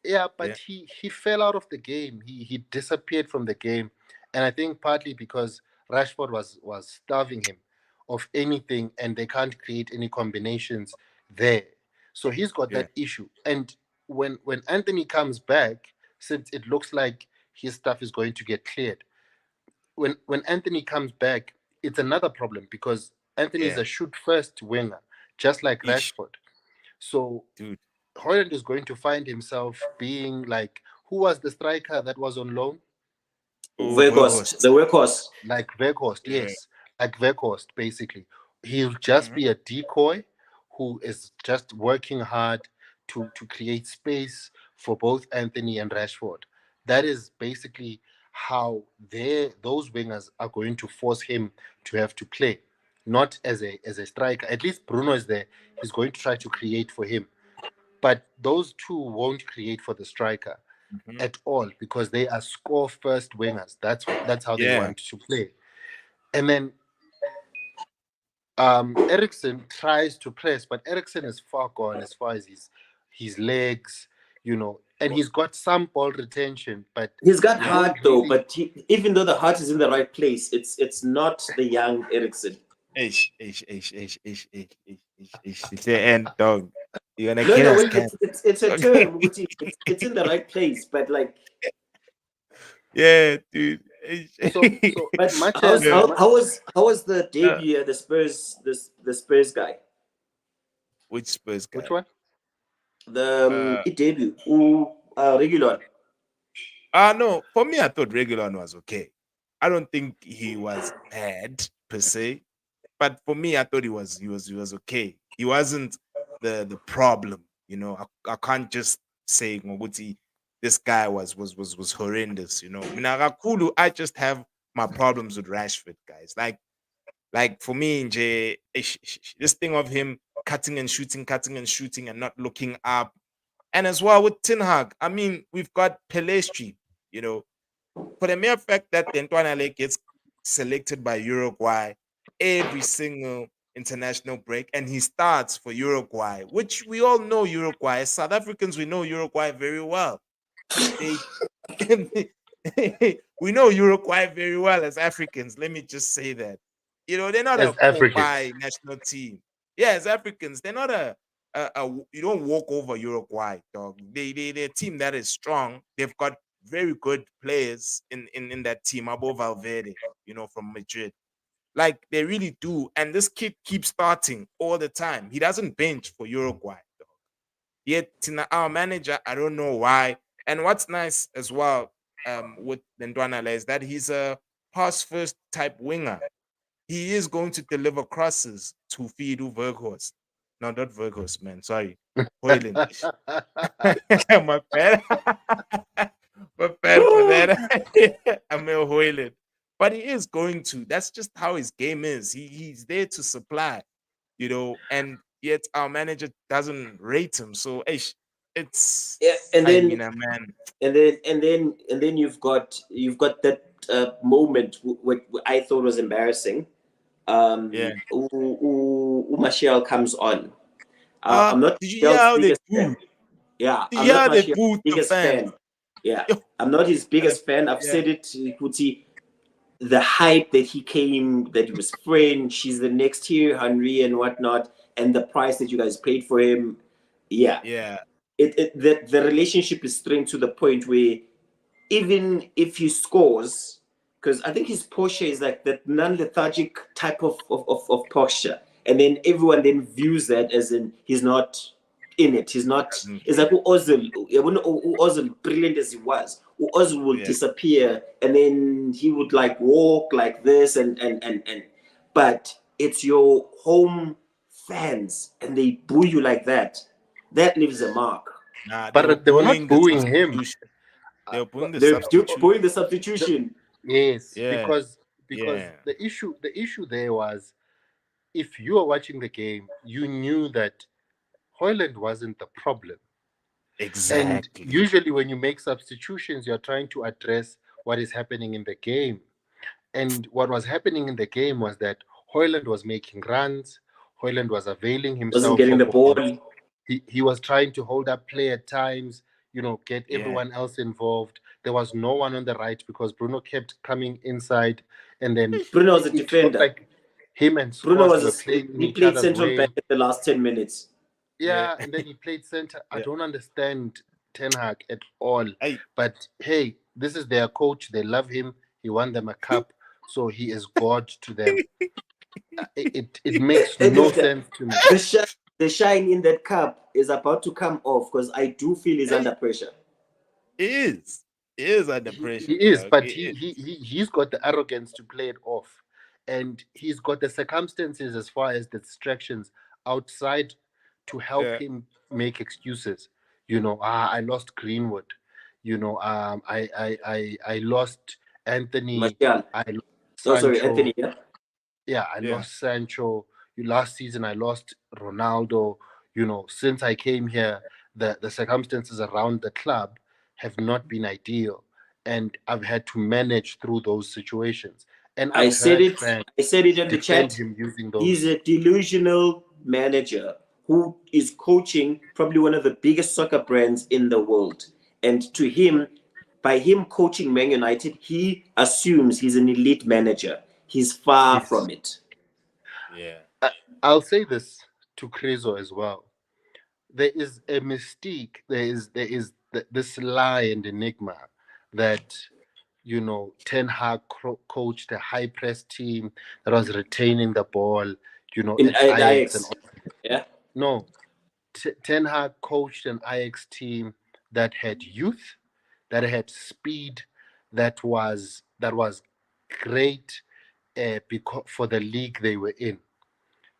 Yeah, Yeah. but he fell out of the game. He disappeared from the game, and I think partly because Rashford was starving him of anything, and they can't create any combinations there. So he's got Yeah. that issue. And when Anthony comes back, since it looks like his stuff is going to get cleared, when Anthony comes back, it's another problem because Anthony is Yeah. a shoot first winger, just like Ish, Rashford. So dude. Hoyland is going to find himself being like, who was the striker that was on loan? Oh, Weghorst, the Verhorst. workhorse. Like Weghorst, Yeah. yes, like Weghorst, basically. He'll just Mhm. be a decoy who is just working hard to create space for both Anthony and Rashford. That is basically how those wingers are going to force him to have to play, not as a striker. At least Bruno is there. He's going to try to create for him. But those two won't create for the striker Mhm. at all because they are score first wingers. That's how they Yeah. want to play. And then Ericsson tries to press, but Ericsson is far gone as far as his legs, and he's got some ball retention, but He's got you heart don't though, really. but even though the heart is in the right place, it's not the young Ericsson. It's the end, dog. You're gonna No, get no, us wait, can. it's a term which it's in the right place, but like, Yeah, dude. So but much as Yeah. how was the Uh, debut of the Spurs guy? which Spurs which guy? one? The Uh, debut, regular. no. For me, I thought regular one was okay. I don't think he was bad per se, but for me, I thought he was okay. He wasn't the problem. I can't just say Ngoguti, this guy was horrendous. Mina kakhulu, I just have my problems with Rashford, guys. Like for me, this thing of him cutting and shooting, and not looking up, and as well with Ten Hag. I mean, we've got Pelestri. You know, for the mere fact that Ntwanele gets selected by Uruguay every single international break, and he starts for Uruguay, which we all know Uruguay. As South Africans, we know Uruguay very well. They we know Uruguay very well as Africans. Let me just say that. They're not As a Africans. Popeye national team. Yeah, as Africans, they're not you don't walk over Uruguay, dog. They're a team that is strong. They've got very good players in that team, above Valverde, from Madrid. Like they really do. And this kid keeps starting all the time. He doesn't bench for Uruguay. Yet our manager, I don't know why. And what's nice as well with Ndwanala is that he's a pass first type winger. He is going to deliver crosses to Fidu Verghorst. No, not Verghorst, man. Sorry. Hoyland. My bad. My bad for that. I'm a Hoyland. But he is going to. That's just how his game is. He's there to supply, and yet our manager doesn't rate him. So it's Yeah, and I then mean, man. you've got that moment which I thought was embarrassing. Yeah. Martial comes on. I'm not Did you hear Martial's how they biggest fan. booed? Yeah, Did you I'm hear not how they Martial's booed the biggest fans? fan. Yeah, Yo, I'm not his and biggest fan. I've yeah, said it, Kuti. The hype that he came, that he was French, he's the next Thierry Henry and whatnot, and the price that you guys paid for him. Yeah, yeah, the relationship is strained to the point where even if he scores, because I think his posture is like that non-lethargic type of posture, and then everyone then views that as in he's not in it. He's not. doesn't It's like care. Ozil, brilliant as he was, Ozil will Yeah, disappear, and then he would like walk like this, but it's your home fans, and they boo you like that. That leaves a mark. nah, they were But they were not booing the booing him. substitution. They were booing the They're substitution. booing the The- substitution. yes, Yeah, because yeah, the issue there was, if you were watching the game, you knew that Hoyland wasn't the problem. And exactly. usually, when you make substitutions, you're trying to address what is happening in the game. And what was happening in the game was that Hoyland was making runs, Hoyland was availing Wasn't himself getting the ball. of he was trying to hold up play at times, get Yeah, everyone else involved. There was no one on the right because Bruno kept coming inside, and then Bruno was a it felt defender. like him and Bruno Squash was were playing in he each played other's central back way. in the last 10 minutes. yeah, Yeah, and then he played center. I yeah. don't understand Ten Hag at all. Hey, But hey, this is their coach. They love him. He won them a cup, so he is God to them. It makes And no sense to me. the shine in that cup is about to come off because I do feel he's hey, under pressure. it is. It is under He pressure, is, dog. but It is. he's got the arrogance to play it off, and he's got the circumstances as far as the distractions outside to help Yeah, him make excuses. I lost Greenwood. I lost Anthony. Martial. I lost Oh, sorry, Sancho. Anthony. Yeah. Yeah, I yeah. lost Sancho. Last season I lost Ronaldo. Since I came here, the circumstances around the club have not been ideal, and I've had to manage through those situations. And I I've said heard it. fans I said it in the defend chat. him using He's those. a delusional manager who is coaching probably one of the biggest soccer brands in the world. And to him, by him coaching Man United, he assumes he's an elite manager. He's far Yes. from it. Yeah. I, I'll say this to Crezo as well. There is a mystique. This lie and enigma that Ten Hag coached a high press team that was retaining the ball, In at Ajax and Ajax. all. Yeah. No, Ten Hag coached an Ajax team that had youth, that had speed, that was great, because for the league they were in.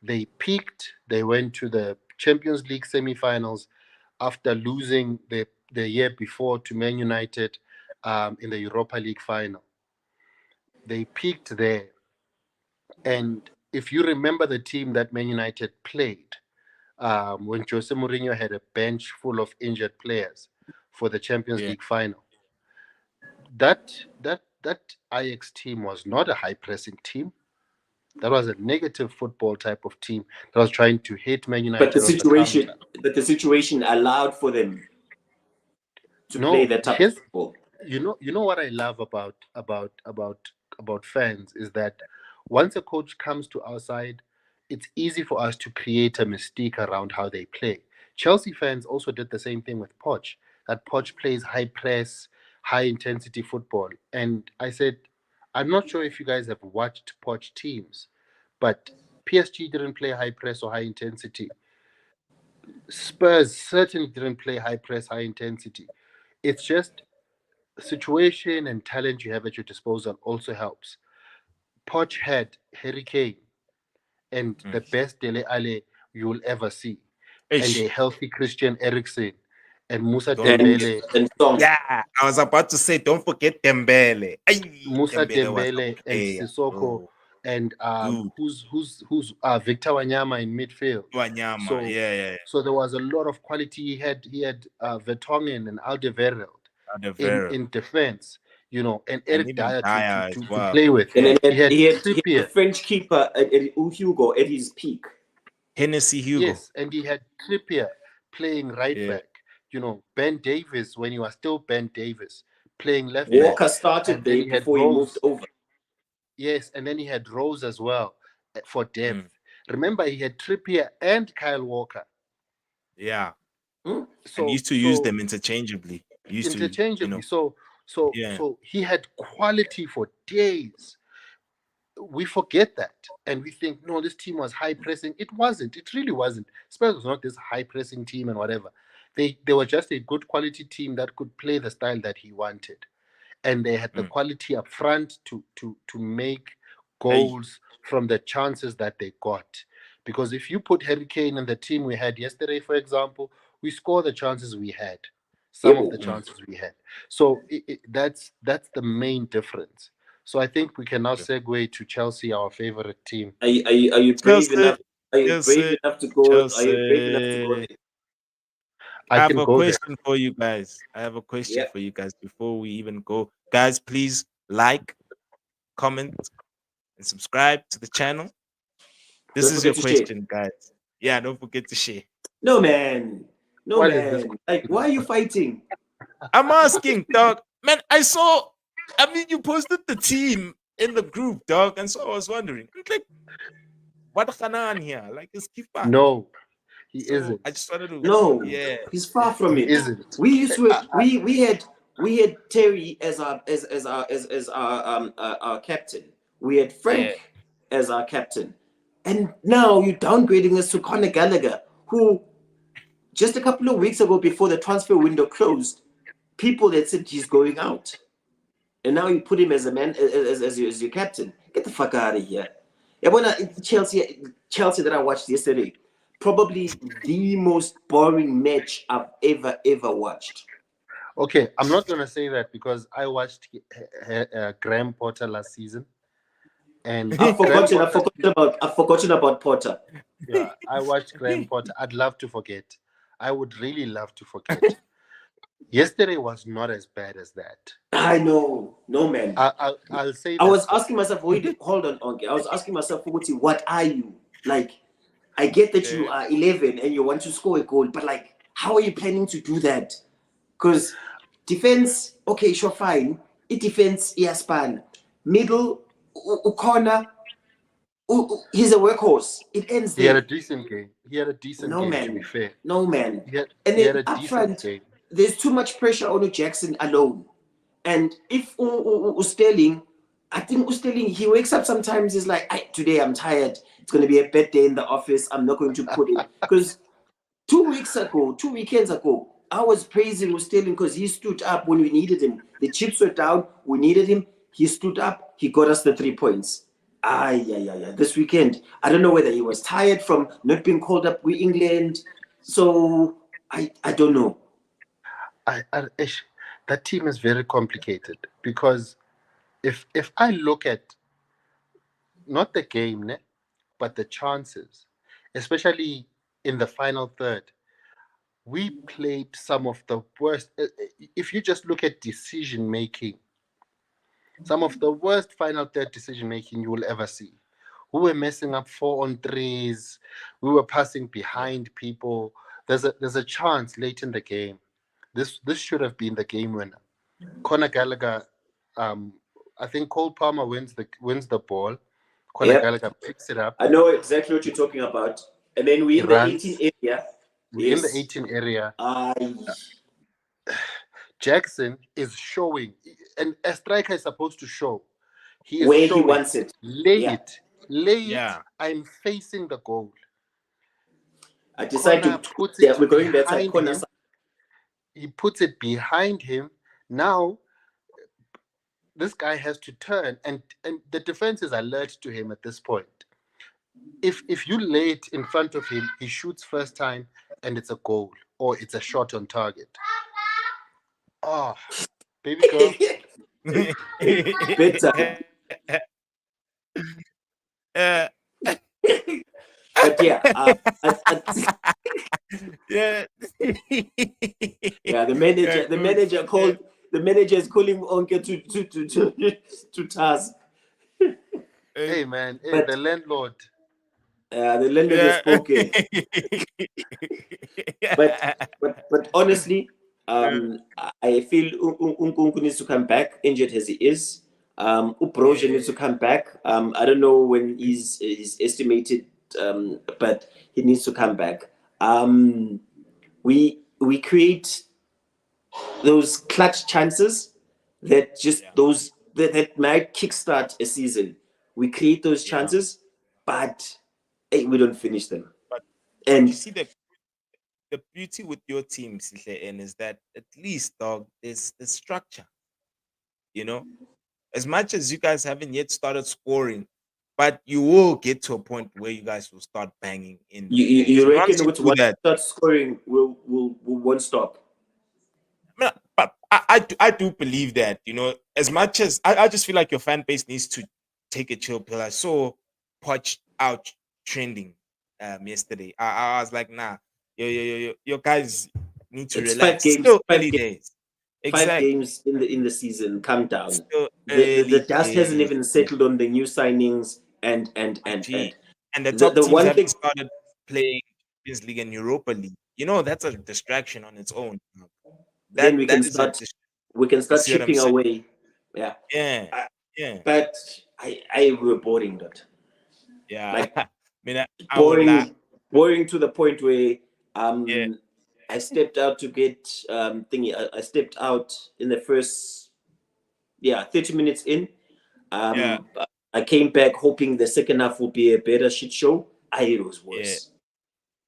They peaked. They went to the Champions League semi-finals after losing the year before to Man United, in the Europa League final. They peaked there. And if you remember the team that Man United played, when Jose Mourinho had a bench full of injured players for the Champions Yeah. League final, that Ajax team was not a high pressing team. That was a negative football type of team that was trying to hit Man But United on the counter. the situation allowed for them to play No, that type of his football. you know what I love about fans is that once a coach comes to our side, it's easy for us to create a mystique around how they play. Chelsea fans also did the same thing with Poch. That Poch plays high press, high intensity football. And I said, I'm not sure if you guys have watched Poch teams, but PSG didn't play high press or high intensity. Spurs certainly didn't play high press, high intensity. It's just situation and talent you have at your disposal also helps. Poch had Harry Kane and Mm. the best Dele Alli you'll ever see, and Ish. a healthy Christian Eriksen and Musa Don't forget. And Dembele. Song. Yeah, I was about to say, don't forget Dembele. Ay, Musa Dembele was a Dembele and player. Sissoko, Oh, and dude. who's Victor Wanyama in midfield. Wanyama. So Yeah, yeah, yeah. so there was a lot of quality. He had Vertonghen and Alderweireld And the in Vera. in defense. and And Eric even Dyer Dyer as to well. play with. And then He had he had the Trippier, French keeper, Hugo, at his peak. Hennessy Hugo. yes, and he had Trippier playing right Yeah. back. Ben Davis, when he was still Ben Davis, playing left Yeah. back. Walker started And then there he had before he moved Rose. over. Yes, and then he had Rose as well for depth. Mm. Remember, he had Trippier and Kyle Walker. Yeah. Hmm? And So used to use them interchangeably. Used to, interchangeably. So yeah. he had quality for days. We forget that and we think, no, this team was high pressing. It wasn't. It really wasn't. Spurs was not this high pressing team and whatever. They were just a good quality team that could play the style that he wanted, and they had the quality up front to make goals from the chances that they got. Because if you put Harry Kane in the team we had yesterday, for example, we score the chances we had, some of the chances we had. So that's the main difference. So I think we can now segue to Chelsea, our favorite team. Are you brave Chelsea, enough? Are you brave enough to go? Are you brave enough to go Chelsea. there? I I have can a go there. question for you guys. I have a question Yeah. for you guys before we even go. Guys, please like, comment, and subscribe to the channel. This Don't is your forget to share. question, guys. Yeah, don't forget to share. No, man. No, What is this man. Like, why are you fighting? I'm asking, dog. Man, I mean, you posted the team in the group, dog, and so I was wondering, like, what on here? Like, it's Kifa. No, he So isn't. I just wanted to, No, yeah. he's far from He it. isn't. We used to we had Terry as our captain. We had Frank as our captain, and now you're downgrading us to Conor Gallagher, who just a couple of weeks ago, before the transfer window closed, people had said he's going out, and now you put him as a man as your captain. Get the fuck out of here. Yeah, when Chelsea that I watched yesterday, probably the most boring match I've ever watched. Okay, I'm not going to say that because I watched Graham Potter last season, and I've forgotten about Potter. Yeah, I watched Graham Potter. I'd love to forget. I would really love to forget. Yesterday was not as bad as that. I know, no man. I'll say. I was asking myself, wait, hold on, okay. I was asking myself, what are you like? I get that you are 11 and you want to score a goal, but like, how are you planning to do that? Because defense, okay, sure, fine. It defense, span. Middle, corner, he's a workhorse. It ends there. He had a decent game. No, game, man. to be fair. No, man. He had a up decent front, game. there's too much pressure on Jackson alone. And if Sterling, I think Sterling, he wakes up sometimes, he's like, today I'm tired. It's going to be a bad day in the office. I'm not going to put it. Because 2 weekends ago, I was praising Sterling because he stood up when we needed him. The chips were down. We needed him. He stood up. He got us the 3 points. This weekend, I don't know whether he was tired from not being called up with England. So I don't know. That team is very complicated because if I look at not the game, but the chances, especially in the final third, we played some of the worst. If you just look at decision making, some of the worst final third decision making you will ever see. We were messing up 4-on-3s. We were passing behind people. There's a chance late in the game. This should have been the game winner. Conor Gallagher, I think Cole Palmer wins the ball. Conor Gallagher picks it up. I know exactly what you're talking about. And then we're in the 18 area. We're in the 18 area. Jackson is showing, and a striker is supposed to show. He is where showing. He wants it. Lay it. I'm facing the goal. I decided to put it. We're going better. Him. He puts it behind him. Now, this guy has to turn, and the defense is alert to him at this point. If you lay it in front of him, he shoots first time, and it's a goal or it's a shot on target. Oh, baby girl. Better. But yeah, yeah. The manager called the manager is calling Onke to task. Hey man, hey, But the landlord. the landlord has Yeah. spoken. But honestly, I feel Unkunku needs to come back, injured as he is. Uproja needs to come back. I don't know when he's estimated, but he needs to come back. We create those clutch chances that just Yeah. those that might kickstart a season. We create those Yeah. chances, but hey, we don't finish them. But you And see the beauty with your team, Sihle, is that at least, dog, there's structure. You know, as much as you guys haven't yet started scoring, but you will get to a point where you guys will start banging in the goals. you And once reckon you with do what that, start scoring, we won't stop. but I do believe that, as much as I just feel like your fan base needs to take a chill pill. I saw Poch out trending yesterday. I was like, nah, your guys need to It's five relax. It's games, still early days. five Exactly. games in the season. Calm It's down. still The early dust hasn't days. even settled on the new signings and Gee, and the top the teams one haven't thing. started playing Champions League and Europa League. That's a distraction on its own. Then That is a we can you start see what I'm chipping saying? away. Yeah. Yeah, I, yeah, but I were boring that. yeah. Like I mean, I won't lie. boring to the point where Yeah, I stepped out to get thingy. I stepped out in the first 30 minutes in. yeah, Um, I came back hoping the second half would be a better shit show. It was yeah. worse.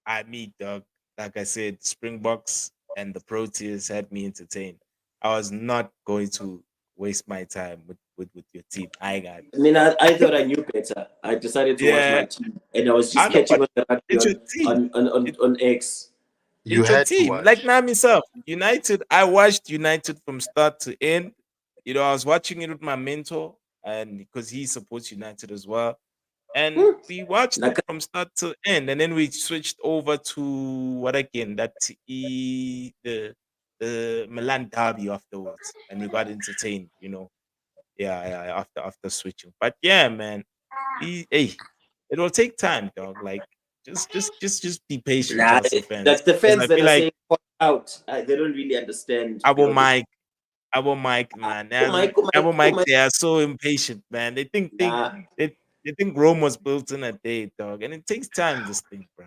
I mean, dog. Like I said, Springboks and the Proteas had me entertained. I was not going to waste my time with your team. I got. I mean, I thought I knew better. I decided to watch Yeah, my team, and I was I just know, catching but on the rugby it's your team. on X. You It's your had to team. Like watch. now myself, United. I watched United from start to end. I was watching it with my mentor, and because he supports United as well, and we watched it Like, from start to end, and then we switched over to what again? The Milan derby afterwards, and we got entertained. Yeah, after switching. But yeah, man, hey, it will take time, dog. Like just be patient, nah, Chelsea fans, like the because fans I that feel are like saying "Fuck out," they don't really understand. our Mike, our Mike, man, our Oh Mike, my, they are so impatient, man. They think nah. they think Rome was built in a day, dog, and it takes time. This thing, bro,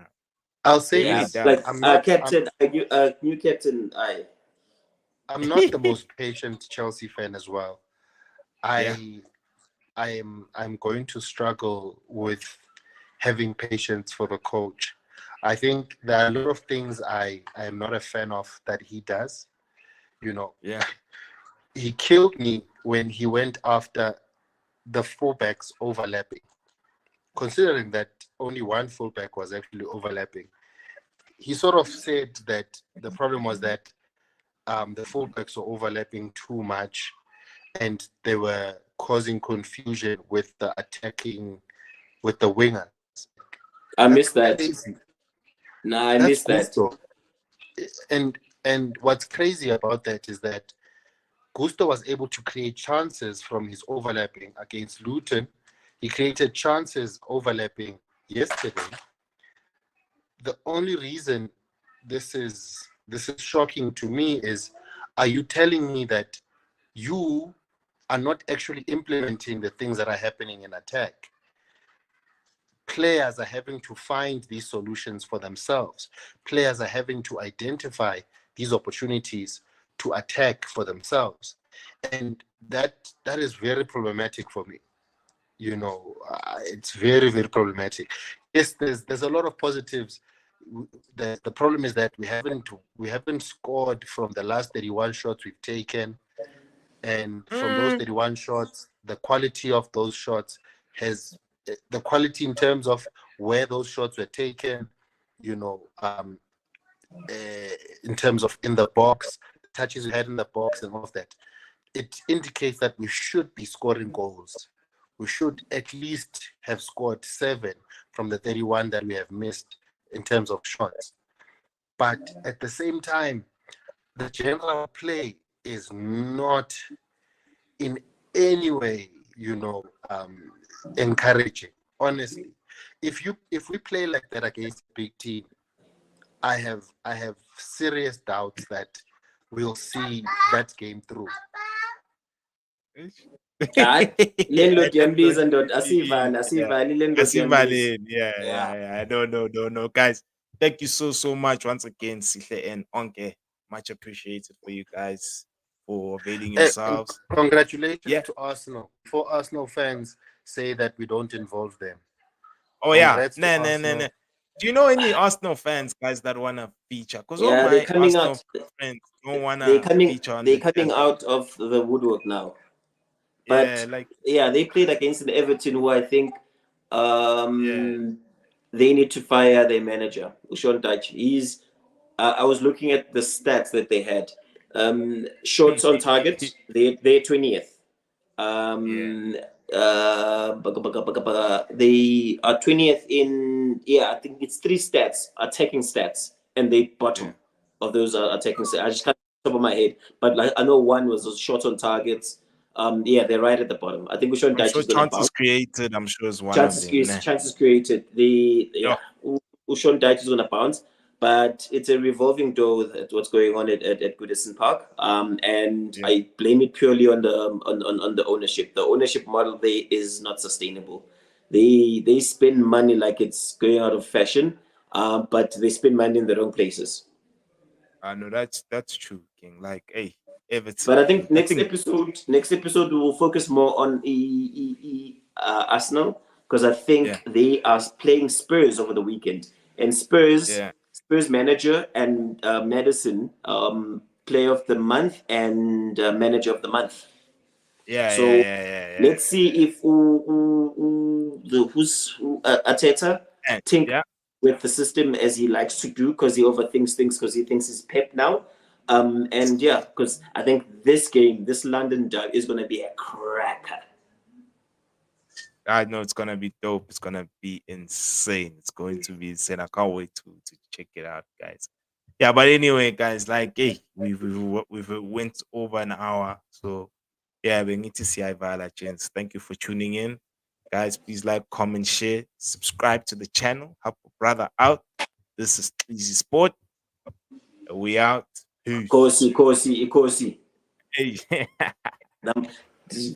I'll it say Yeah, really this. does. like I'm not I'm captain, new captain. I'm not the most patient Chelsea fan as well. Yeah, I'm going to struggle with having patience for the coach. I think there are a lot of things I am not a fan of that he does. You know, yeah, he killed me when he went after the fullbacks overlapping. Considering that only one fullback was actually overlapping, he sort of said that the problem was that the fullbacks were overlapping too much and they were causing confusion with the attacking, with the wingers. I That's missed that. crazy. Nah, I That's missed that. Gusto. And what's crazy about that is that Gusto was able to create chances from his overlapping against Luton. He created chances overlapping yesterday. The only reason this is shocking to me is, are you telling me that you are not actually implementing the things that are happening in attack? Players are having to find these solutions for themselves. Players are having to identify these opportunities to attack for themselves, and that is very problematic for me. It's very, very problematic. Yes, there's a lot of positives. The problem is that we haven't scored from the last 31 shots we've taken, and from those mm, 31 shots, the quality of those shots has the quality in terms of where those shots were taken, you know, in terms of in the box, touches we had in the box, and all of that. It indicates that we should be scoring goals. We should at least have scored 7 from the 31 that we have missed in terms of shots. But at the same time, the general play is not in any way, encouraging. Honestly, if we play like that against a big team, I have serious doubts that we'll see that game through. Landlord Yambi's and Yeah. Yambi's. Yeah. No, guys. Thank you so much once again, Sihle and Onke. Much appreciated for you guys for availing yourselves. Congratulations Yeah. to Arsenal. For Arsenal fans say that we don't involve them. Oh yeah. Congrats to Arsenal. No. Do you know any Arsenal fans, guys, that wanna feature? Because all Yeah, they're my coming Arsenal out. friends don't wanna They're coming. feature on They're the coming channel. out of the woodwork now. Yeah, But like yeah, they played against an Everton who I think yeah. they need to fire their manager, Sean Dyche. I was looking at the stats that they had. Shots on target, they're 20th. Yeah. They are 20th in, I think it's 3 stats, attacking stats, and they bottom of those attacking stats. I just can't top of my head, but like I know one was a shot on targets. They're right at the bottom. I think Ushon I'm Daichi sure is gonna bounce. chances created, I'm sure is one of them. Nah. Chances created. Ushon Daichi is gonna bounce, but it's a revolving door with what's going on at Goodison Park. And I blame it purely on the ownership. The ownership model there is not sustainable. They spend money like it's going out of fashion, but they spend money in the wrong places. I know that's true, King. Like, hey, Everton. But I think next episode we will focus more on Arsenal, because I think they are playing Spurs over the weekend, and Spurs manager and Madison player of the month and manager of the month. Let's see if Arteta think with the system as he likes to do, because he overthinks things, because he thinks he's Pep now. Because I think this London derby is going to be a cracker. I know it's gonna be dope. It's gonna be insane. It's going to be insane. I can't wait to check it out, guys. Yeah, but anyway, guys, like, hey, we've went over an hour, so yeah, we need to see Ivala Chance. Thank you for tuning in, guys. Please like, comment, share, subscribe to the channel. Help a brother out. This is Easy Sport. We out. Peace. Kosi. Hey.